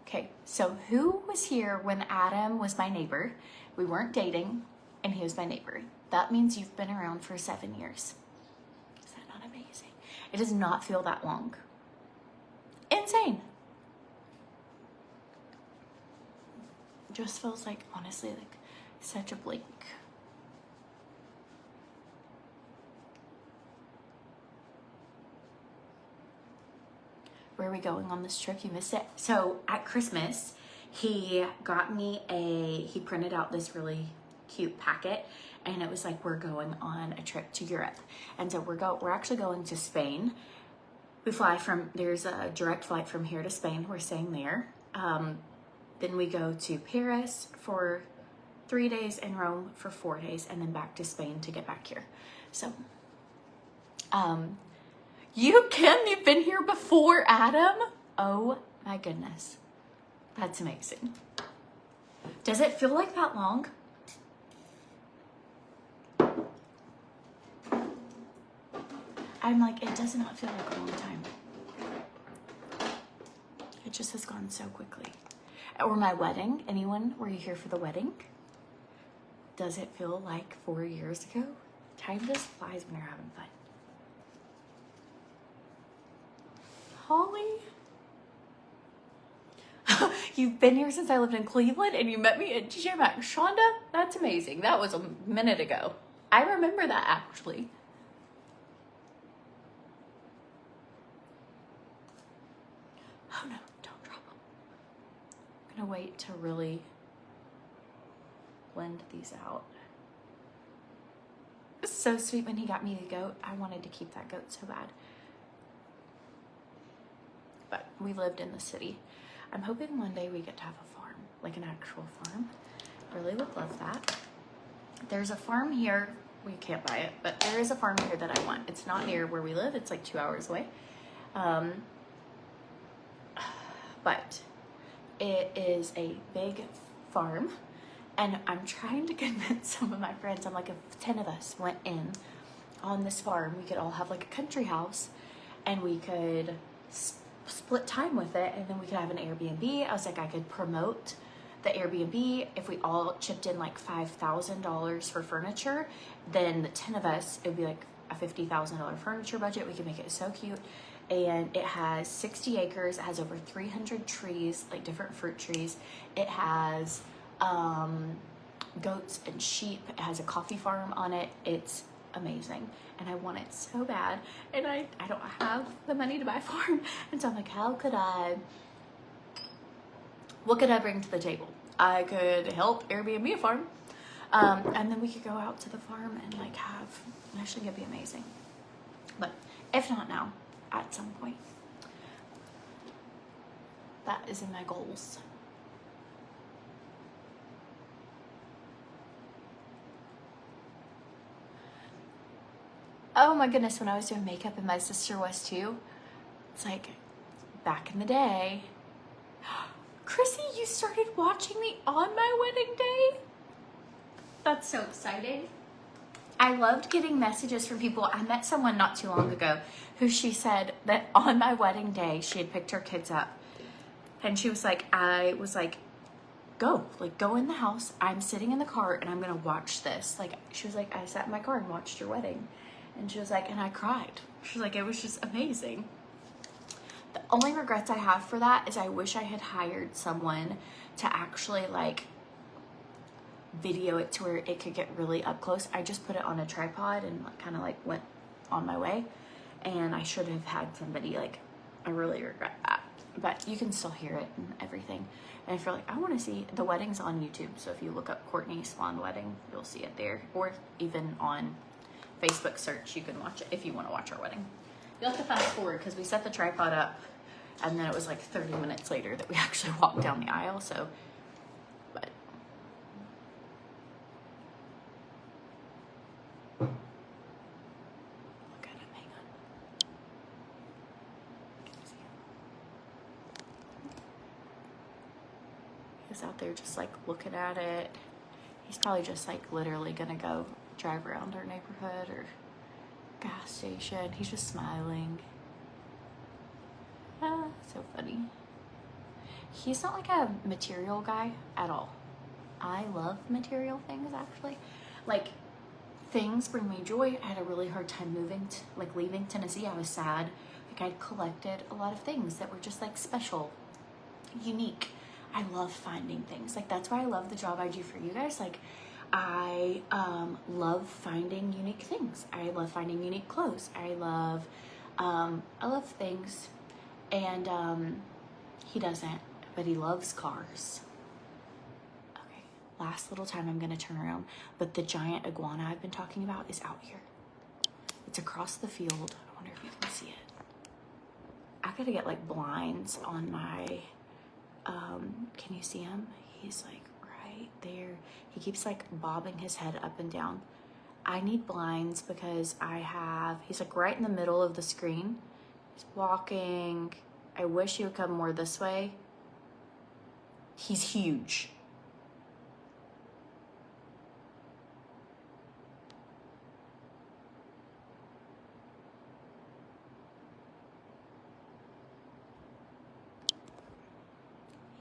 Okay, so who was here when Adam was my neighbor? We weren't dating, and he was my neighbor. That means you've been around for 7 years. Is that not amazing? It does not feel that long. Insane. Just feels like, honestly, like such a blink. Where are we going on this trip? You missed it. So at Christmas, he got me he printed out this really cute packet, and it was like, we're going on a trip to Europe. And so we're actually going to Spain. We fly there's a direct flight from here to Spain. We're staying there. Then we go to Paris for 3 days, and Rome for 4 days, and then back to Spain to get back here. So, you've been here before, Adam? Oh my goodness. That's amazing. Does it feel like that long? I'm like, it does not feel like a long time. It just has gone so quickly. Or my wedding. Anyone, were you here for the wedding? Does it feel like 4 years ago? Time just flies when you're having fun. Holly? You've been here since I lived in Cleveland, and you met me at TJ Maxx. Shonda, that's amazing. That was a minute ago. I remember that, actually. Oh no, don't drop them. I'm gonna wait to really blend these out. It was so sweet when he got me the goat. I wanted to keep that goat so bad. But we lived in the city. I'm hoping one day we get to have a farm, like an actual farm. Really would love that. There's a farm here. We can't buy it, but there is a farm here that I want. It's not near where we live. It's like 2 hours away. But it is a big farm, and I'm trying to convince some of my friends. I'm like, if 10 of us went in on this farm, we could all have like a country house, and we could split time with it, and then we could have an Airbnb. I was like, I could promote the Airbnb. If we all chipped in like $5,000 for furniture, then the 10 of us, it would be like a $50,000 furniture budget. We could make it so cute. And it has 60 acres. It has over 300 trees, like different fruit trees. It has goats and sheep. It has a coffee farm on it. It's amazing. And I want it so bad. And I don't have the money to buy a farm. And so I'm like, what could I bring to the table? I could help Airbnb a farm. And then we could go out to the farm and like actually it'd be amazing. But if not now, at some point. That is in my goals. Oh my goodness, when I was doing makeup, and my sister was too, it's like back in the day, Chrissy, you started watching me on my wedding day? That's so exciting. I loved getting messages from people. I met someone not too long ago who she said that on my wedding day, she had picked her kids up. And she was like, I was like, go in the house. I'm sitting in the car and I'm going to watch this. Like, she was like, I sat in my car and watched your wedding. And she was like, and I cried. She was like, it was just amazing. The only regrets I have for that is I wish I had hired someone to actually like video it to where it could get really up close. I just put it on a tripod and kind of like went on my way, and I should have had somebody. Like, I really regret that, but you can still hear it and everything. And if you're like, I want to see, the wedding's on YouTube, so if you look up Courtney Swan wedding, you'll see it there, or even on Facebook search, you can watch it if you want to watch our wedding. You'll have to fast forward because we set the tripod up and then it was like 30 minutes later that we actually walked down the aisle. So, but look at him, hang on. Can you see him? He's out there just like looking at it. He's probably just like literally gonna go drive around our neighborhood or gas station. He's just smiling. Ah, so funny. He's not like a material guy at all. I love material things, actually. Like, things bring me joy. I had a really hard time leaving Tennessee. I was sad. Like, I'd collected a lot of things that were just like special, unique. I love finding things. Like, that's why I love the job I do for you guys. Like, I love finding unique things. I love finding unique clothes. I love things. And he doesn't, but he loves cars. Okay, last little time I'm gonna turn around, but the giant iguana I've been talking about is out here. It's across the field. I wonder if you can see it. I gotta get like blinds on my, can you see him? He's like right there. He keeps like bobbing his head up and down. I need blinds because he's like right in the middle of the screen. He's walking. I wish he would come more this way. He's huge.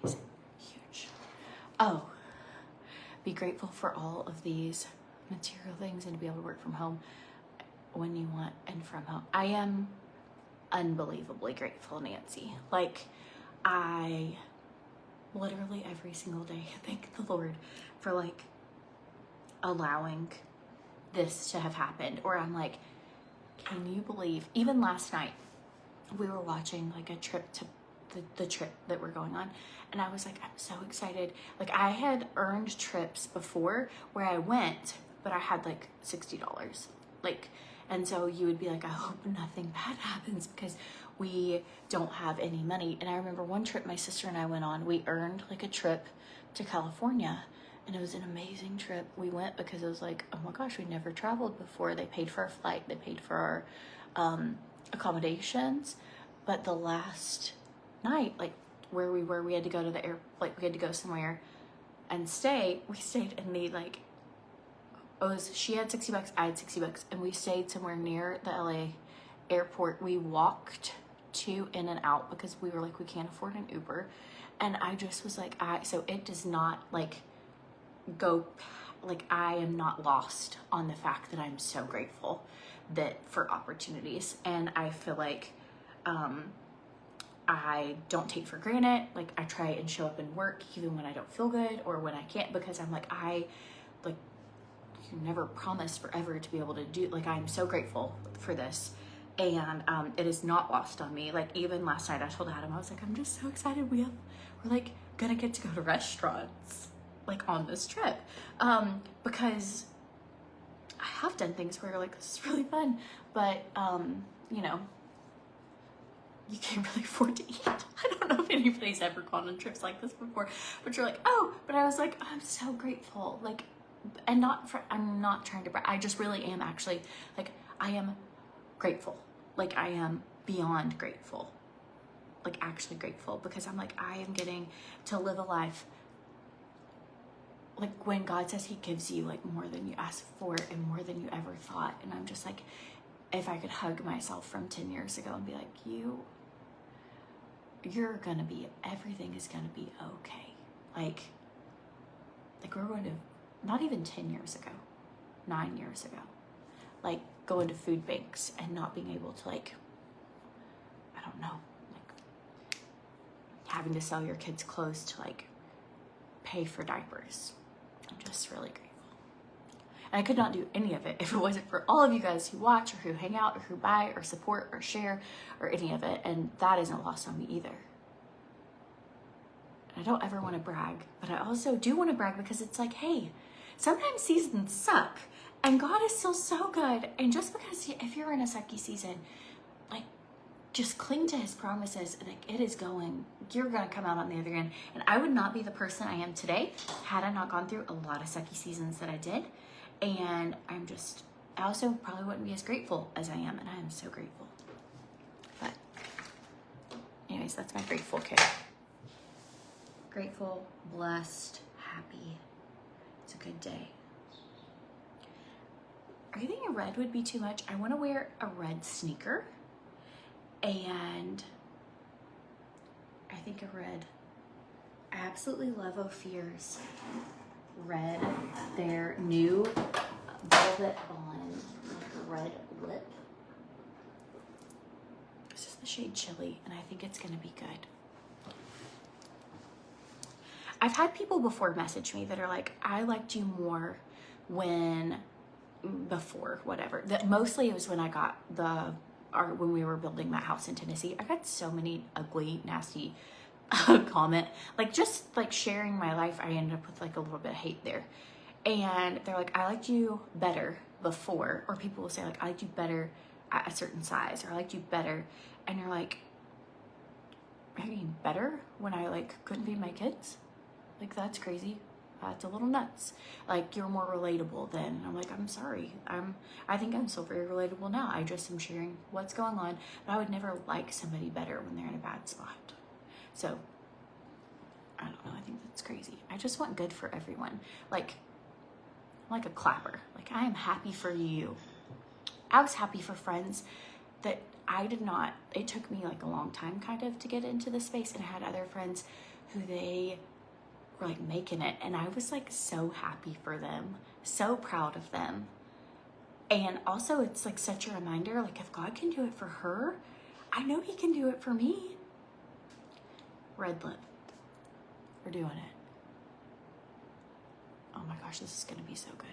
He's huge. Oh, be grateful for all of these material things and to be able to work from home when you want and from home. I am unbelievably grateful, Nancy. Like, I literally every single day thank the Lord for like allowing this to have happened. Or I'm like, can you believe, even last night we were watching like a trip to the trip that we're going on, and I was like, I'm so excited. Like, I had earned trips before where I went, but I had like $60. Like, and so you would be like, I hope nothing bad happens because we don't have any money. And I remember one trip my sister and I went on, we earned like a trip to California, and it was an amazing trip. We went because it was like, oh my gosh, we never traveled before. They paid for our flight, they paid for our accommodations. But the last night, like where we were, we had to go to the like we had to go somewhere and stay. We stayed in the like, she had $60, I had $60, and we stayed somewhere near the LA airport. We walked to In-N-Out because we were like, we can't afford an Uber. And I just was like, so it does not like go, like, I am not lost on the fact that I'm so grateful that for opportunities. And I feel like I don't take for granted. Like, I try and show up and work even when I don't feel good or when I can't, because I'm like, you never promised forever to be able to do, like, I'm so grateful for this. And it is not lost on me. Like, even last night I told Adam, I was like, I'm just so excited we're like gonna get to go to restaurants like on this trip, because I have done things where you're like, this is really fun, but you know, you can't really afford to eat. I don't know if anybody's ever gone on trips like this before, but you're like, oh, but I was like, I'm so grateful. Like, and I'm not trying to brag. I just really am actually, like, I am grateful. Like, I am beyond grateful like actually grateful, because I'm like, I am getting to live a life like when God says he gives you like more than you ask for and more than you ever thought. And I'm just like, if I could hug myself from 10 years ago and be like, you're gonna be, everything is gonna be okay. Like we're going to, not even 10 years ago, 9 years ago, like going to food banks and not being able to, like, I don't know, like having to sell your kids' clothes to like pay for diapers. I'm just really grateful. And I could not do any of it if it wasn't for all of you guys who watch or who hang out or who buy or support or share or any of it. And that isn't lost on me either. I don't ever want to brag, but I also do want to brag because it's like, hey, sometimes seasons suck and God is still so good. And just because if you're in a sucky season, like, just cling to his promises. Like, it is going, you're going to come out on the other end. And I would not be the person I am today had I not gone through a lot of sucky seasons that I did. And I also probably wouldn't be as grateful as I am. And I am so grateful. But anyways, that's my grateful kid. Grateful, blessed, happy. It's a good day. Are you thinking red would be too much? I want to wear a red sneaker. And I think a red, I absolutely love Ophir's red, their new velvet on red lip. This is the shade Chili, and I think it's gonna be good. I've had people before message me that are like, I liked you more before, whatever. That mostly it was when I got when we were building that house in Tennessee. I got so many ugly, nasty comment. Like, just like sharing my life, I ended up with like a little bit of hate there. And they're like, I liked you better before. Or people will say like, I liked you better at a certain size, or I liked you better. And you're like, I mean, better when I like couldn't feed my kids? Like, that's crazy. That's a little nuts. Like, you're more relatable then. And I'm like, I'm sorry. I think I'm still very relatable now. I just am sharing what's going on. But I would never like somebody better when they're in a bad spot. So, I don't know. I think that's crazy. I just want good for everyone. Like a clapper. Like, I am happy for you. I was happy for friends that I did not, it took me like a long time kind of to get into this space. And I had other friends who they were like making it, and I was like so happy for them, so proud of them. And also it's like such a reminder, like, if God can do it for her, I know he can do it for me. Red lip, we're doing it. Oh my gosh, this is gonna be so good.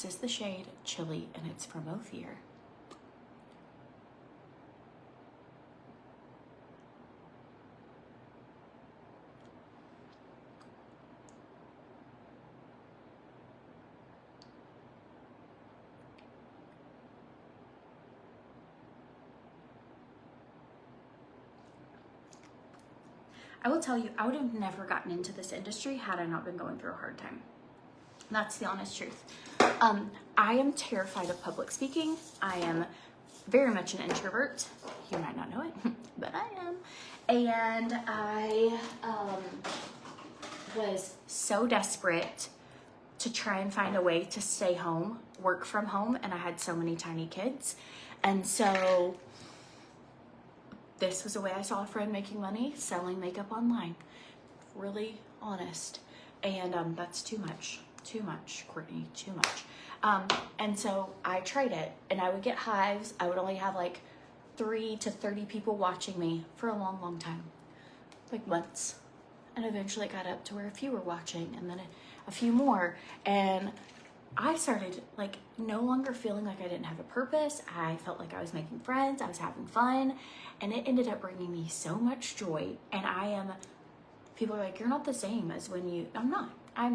This is the shade Chili, and it's from Ophir. I will tell you, I would have never gotten into this industry had I not been going through a hard time. That's the honest truth. I am terrified of public speaking. I am very much an introvert. You might not know it, but I am. And I was so desperate to try and find a way to stay home, work from home, and I had so many tiny kids. And so this was a way I saw a friend making money selling makeup online. Really honest. And that's too much, Courtney, too much. And so I tried it, and I would get hives. I would only have like 3 to 30 people watching me for a long, long time, like months. And eventually it got up to where a few were watching, and then a few more. And I started like no longer feeling like I didn't have a purpose. I felt like I was making friends. I was having fun, and it ended up bringing me so much joy. And people are like, you're not the same as when you, I'm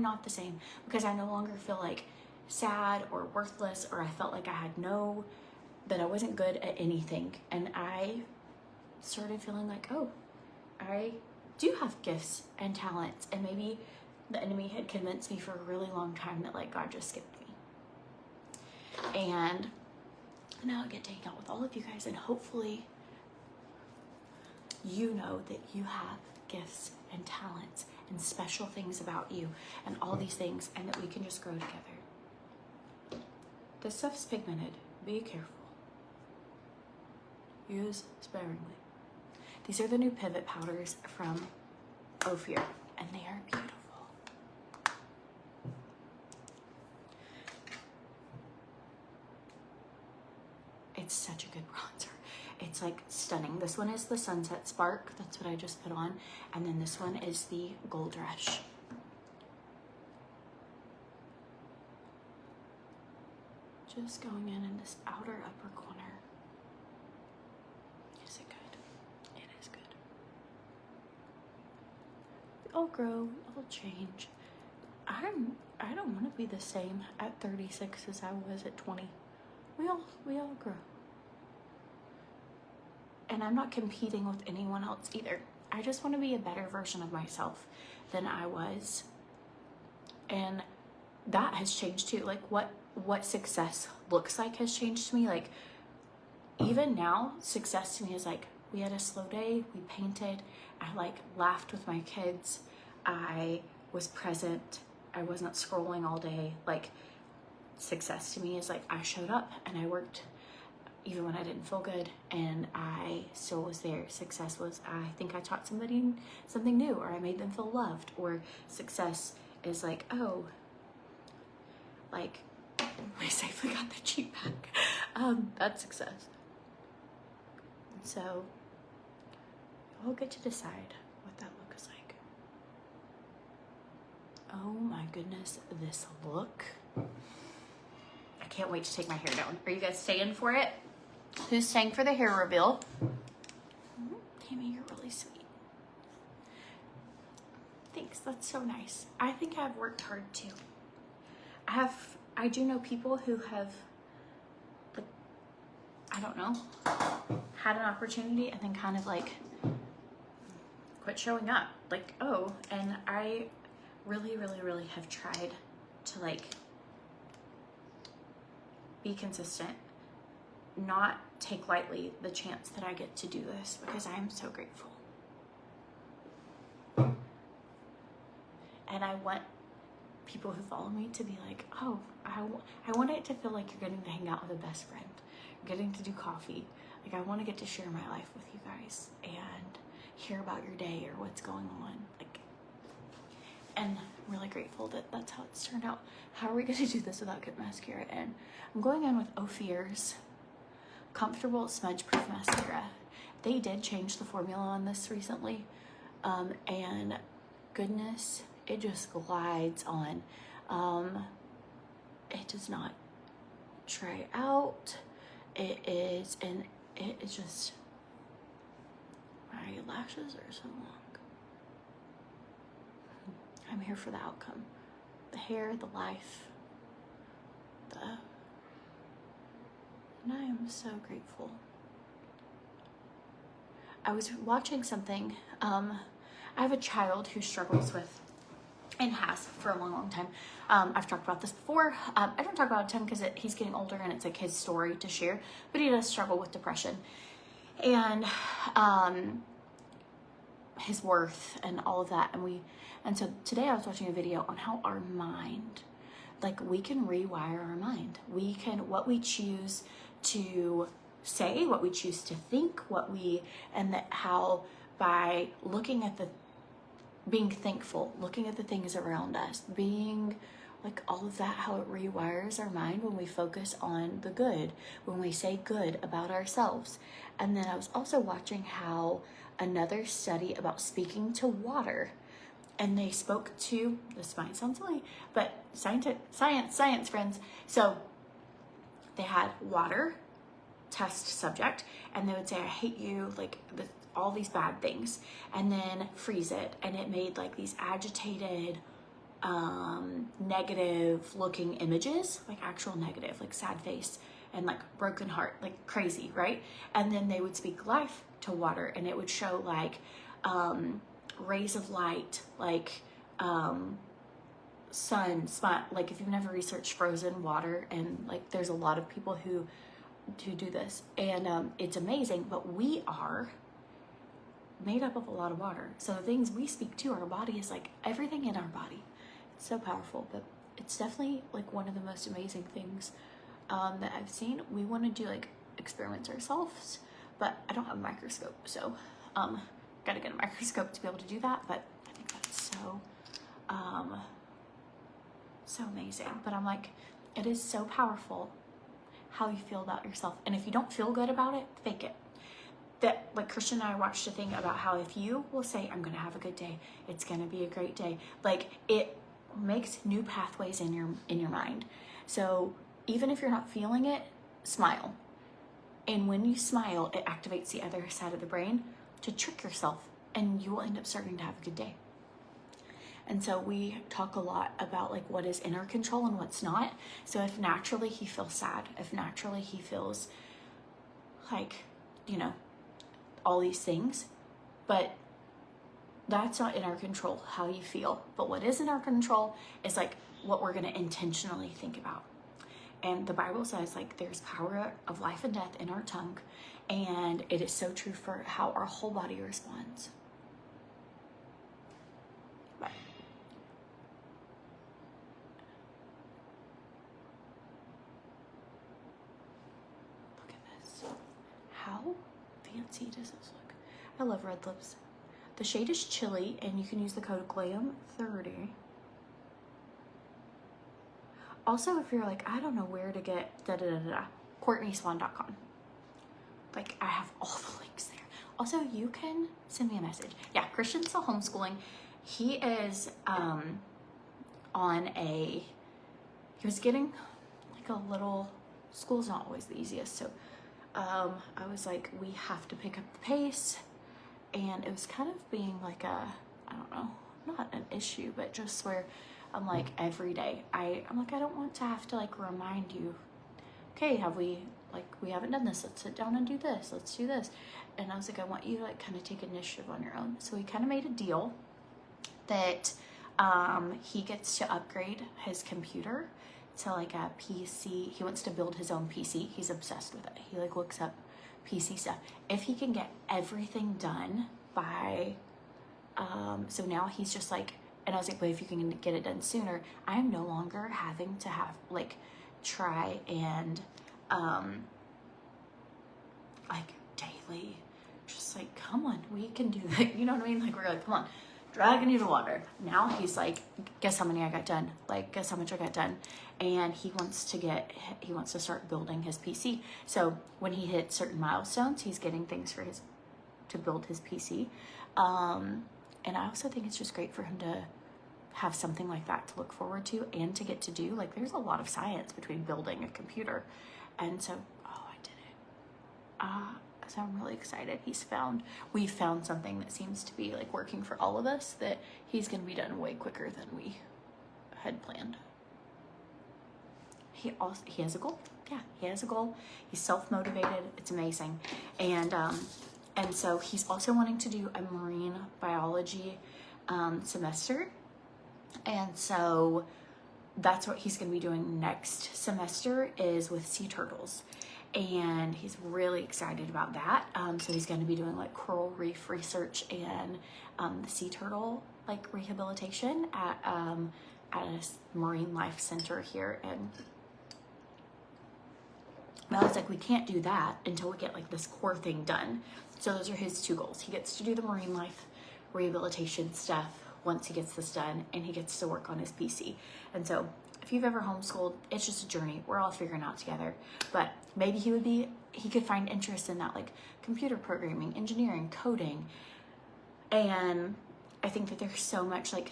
not the same, because I no longer feel like sad or worthless, or I felt like that I wasn't good at anything. And I started feeling like, oh, I do have gifts and talents, and maybe the enemy had convinced me for a really long time that like God just skipped me. And now I get to hang out with all of you guys, and hopefully you know that you have gifts and talents and special things about you and all these things, and that we can just grow together. This stuff's pigmented. Be careful. Use sparingly. These are the new pivot powders from Ophir, and they are beautiful. It's such a good bronzer. It's like stunning. This one is the Sunset Spark. That's what I just put on. And then this one is the Gold Rush. Just going in this outer upper corner. Is it good? It is good. We all grow, we all change. I don't want to be the same at 36 as I was at 20. We all grow. And I'm not competing with anyone else either. I just want to be a better version of myself than I was. And that has changed too. Like what success looks like has changed to me. Like even now, success to me is like, we had a slow day, we painted, I like laughed with my kids, I was present, I wasn't scrolling all day. Like success to me is like, I showed up and I worked even when I didn't feel good, and I still was there. Success was, I think I taught somebody something new, or I made them feel loved. Or success is like, oh, like I safely got the Jeep back. That's success. So you'll get to decide what that look is like. Oh my goodness, this look. I can't wait to take my hair down. Are you guys staying for it? Who's staying for the hair reveal? Tammy, you're really sweet. Thanks, that's so nice. I think I've worked hard too. I do know people who have, like, I don't know, had an opportunity and then kind of like quit showing up. Like, oh, and I really, really, really have tried to like be consistent, not take lightly the chance that I get to do this, because I am so grateful. And I want people who follow me to be like, oh, I want it to feel like you're getting to hang out with a best friend, you're getting to do coffee. Like I want to get to share my life with you guys and hear about your day or what's going on. Like, and I'm really grateful that that's how it's turned out. How are we going to do this without getting mascara in? I'm going in with Ophir's Comfortable Smudge Proof Mascara. They did change the formula on this recently, and goodness, it just glides on. It does not dry out. It is just, my lashes are so long. I'm here for the outcome. The hair, the life, and I am so grateful. I was watching something. I have a child who struggles with, and has for a long, long time. I've talked about this before. I don't talk about him because he's getting older and it's like his story to share, but he does struggle with depression and his worth and all of that. And so today I was watching a video on how our mind, like we can rewire our mind. We can, what we choose to say, what we choose to think, how by looking at being thankful, looking at the things around us, being like all of that, how it rewires our mind when we focus on the good, when we say good about ourselves. And then I was also watching how another study about speaking to water, and they spoke to, this might sound silly, but science friends. So they had water test subject, and they would say, I hate you, like all these bad things, and then freeze it, and it made like these agitated, negative looking images, like actual negative, like sad face and like broken heart, like crazy, right? And then they would speak life to water, and it would show like rays of light, like sun, spot. Like if you've never researched frozen water, and like there's a lot of people who do this, and it's amazing. But we are made up of a lot of water, so the things we speak to, our body is like everything in our body. It's so powerful, but it's definitely like one of the most amazing things that I've seen. We want to do like experiments ourselves, but I don't have a microscope, so gotta get a microscope to be able to do that. But I think that's so amazing. But I'm like, it is so powerful how you feel about yourself, and if you don't feel good about it, fake it. That, like, Christian and I watched a thing about how if you will say, I'm gonna have a good day, it's gonna be a great day, like it makes new pathways in your mind. So even if you're not feeling it, smile. And when you smile, it activates the other side of the brain to trick yourself, and you will end up starting to have a good day. And so we talk a lot about like what is in our control and what's not. So if naturally he feels sad, if naturally he feels like, you know, all these things, but that's not in our control, how you feel. But what is in our control is like what we're going to intentionally think about. And the Bible says like there's power of life and death in our tongue, and it is so true for how our whole body responds. But look at this. How fancy does this look? I love red lips. The shade is Chili, and you can use the code GLAM30. Also, if you're like, I don't know where to get CourtneySwan.com. Like, I have all the links there. Also, you can send me a message. Yeah, Christian's still homeschooling. He is he was getting like a little, school's not always the easiest. So I was like, we have to pick up the pace. And it was kind of being like a, I don't know, not an issue, but just where I'm like every day, I'm like, I don't want to have to like remind you, okay, we haven't done this, let's sit down and do this, let's do this. And I was like, I want you to like kind of take initiative on your own. So we kind of made a deal that he gets to upgrade his computer to like a PC. He wants to build his own PC. He's obsessed with it. He like looks up PC stuff. If he can get everything done by, so now he's just like, and I was like, but if you can get it done sooner, I am no longer having to have like try and like daily, just like, come on, we can do that. You know what I mean? Like we're like, come on, dragging you to water. Now he's like, guess how many I got done? Like, guess how much I got done? And he wants to start building his PC. So when he hits certain milestones, he's getting things to build his PC. And I also think it's just great for him to have something like that to look forward to and to get to do. Like there's a lot of science between building a computer. And so, I did it. So I'm really excited. We found something that seems to be like working for all of us, that he's going to be done way quicker than we had planned. He has a goal. Yeah, he has a goal. He's self-motivated. It's amazing. And so he's also wanting to do a marine biology semester. And so that's what he's going to be doing next semester, is with sea turtles. And he's really excited about that. So he's going to be doing like coral reef research and the sea turtle like rehabilitation at a marine life center here. And I was like, we can't do that until we get like this core thing done. So those are his two goals. He gets to do the marine life rehabilitation stuff once he gets this done, and he gets to work on his PC. And so if you've ever homeschooled, it's just a journey. We're all figuring out together. But maybe he could find interest in that, like computer programming, engineering, coding. And I think that there's so much like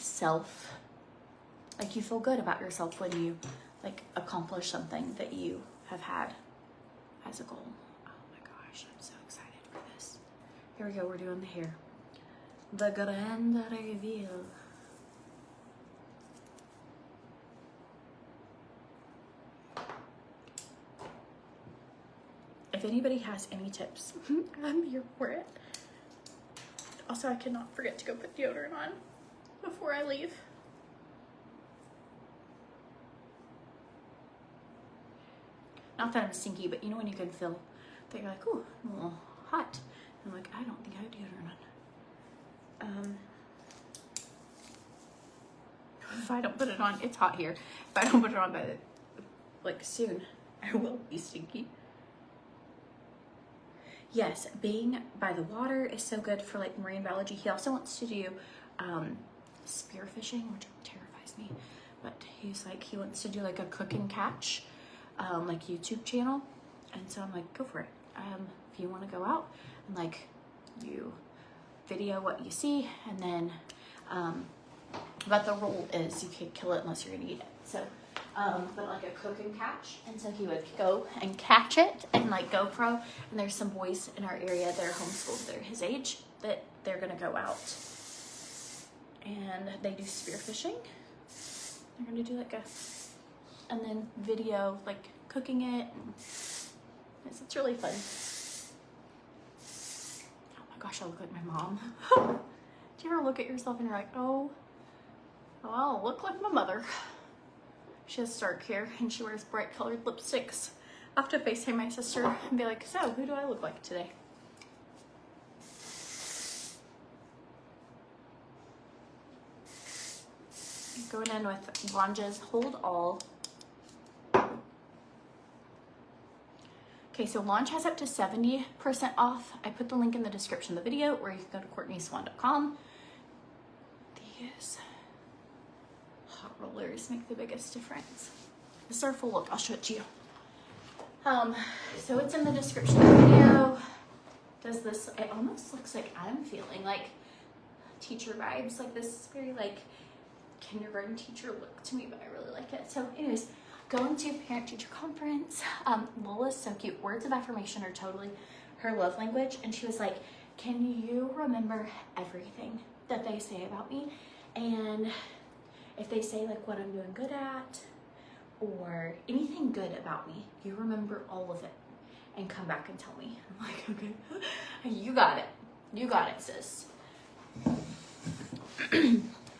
you feel good about yourself when you like accomplish something that you have had as a goal. Oh my gosh, I'm so excited for this. Here we go, we're doing the hair. The grand reveal. If anybody has any tips, I'm here for it. Also, I cannot forget to go put deodorant on before I leave. Not that I'm stinky, but you know when you can feel that you're like, ooh, I'm a little hot. And I'm like, I don't think I have deodorant on. If I don't put it on, it's hot here. If I don't put it on by like soon, I will be stinky. Yes, being by the water is so good for like marine biology. He also wants to do spearfishing, which terrifies me. But he's like, he wants to do like a cook and catch like YouTube channel. And so I'm like, go for it. If you want to go out and like you video what you see, and then but the rule is you can't kill it unless you're gonna eat it. So but like a cook and catch, and so he would go and catch it and like GoPro, and there's some boys in our area that are homeschooled, they're his age, that they're gonna go out and they do spearfishing. They're gonna do like and then video like cooking it, and it's really fun. Oh my gosh, I look like my mom. Do you ever look at yourself and you're like, oh, well, I look like my mother. She has dark hair and she wears bright colored lipsticks. I have to FaceTime my sister and be like, so who do I look like today? Going in with Lange's Hold All. Okay, so Lange has up to 70% off. I put the link in the description of the video, or you can go to CourtneySwan.com. These hot rollers make the biggest difference. This is our full look. I'll show it to you. So it's in the description of the video. Does this, it almost looks like I'm feeling like teacher vibes. Like this is very like kindergarten teacher look to me, but I really like it. So anyways, going to parent teacher conference. Lola's so cute. Words of affirmation are totally her love language. And she was like, can you remember everything that they say about me? And if they say like what I'm doing good at or anything good about me, you remember all of it and come back and tell me. I'm like, okay, you got it. You got it, sis.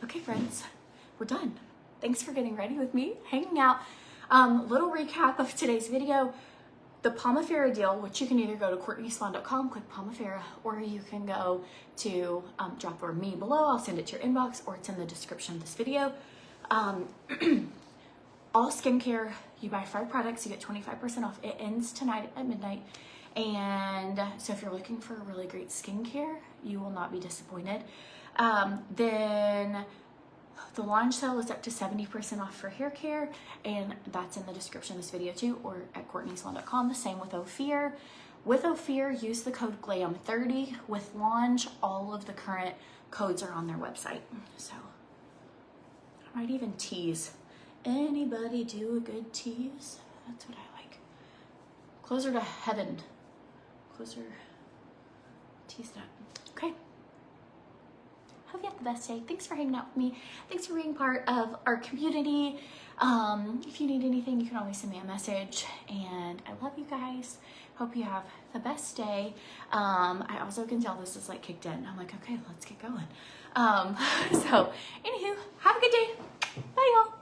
Okay, friends, we're done. Thanks for getting ready with me, hanging out. Little recap of today's video. The Pomifera deal, which you can either go to CourtneySwan.com, click Pomifera, or you can go to drop or me below. I'll send it to your inbox, or it's in the description of this video. All skincare, you buy 5 products, you get 25% off. It ends tonight at midnight. And so if you're looking for really great skincare, you will not be disappointed. Then the Lange sale is up to 70% off for hair care, and that's in the description of this video too, or at CourtneySwan.com. The same with Ophir. With Ophir, use the code GLAM30. With Lange, all of the current codes are on their website. So I might even tease. Anybody do a good tease? That's what I like. Closer to heaven. Closer. Tease that. Okay. Hope you have the best day. Thanks for hanging out with me. Thanks for being part of our community. If you need anything, you can always send me a message. And I love you guys. Hope you have the best day. I also can tell this is like kicked in. I'm like, okay, let's get going. So, anywho, have a good day. Bye, y'all.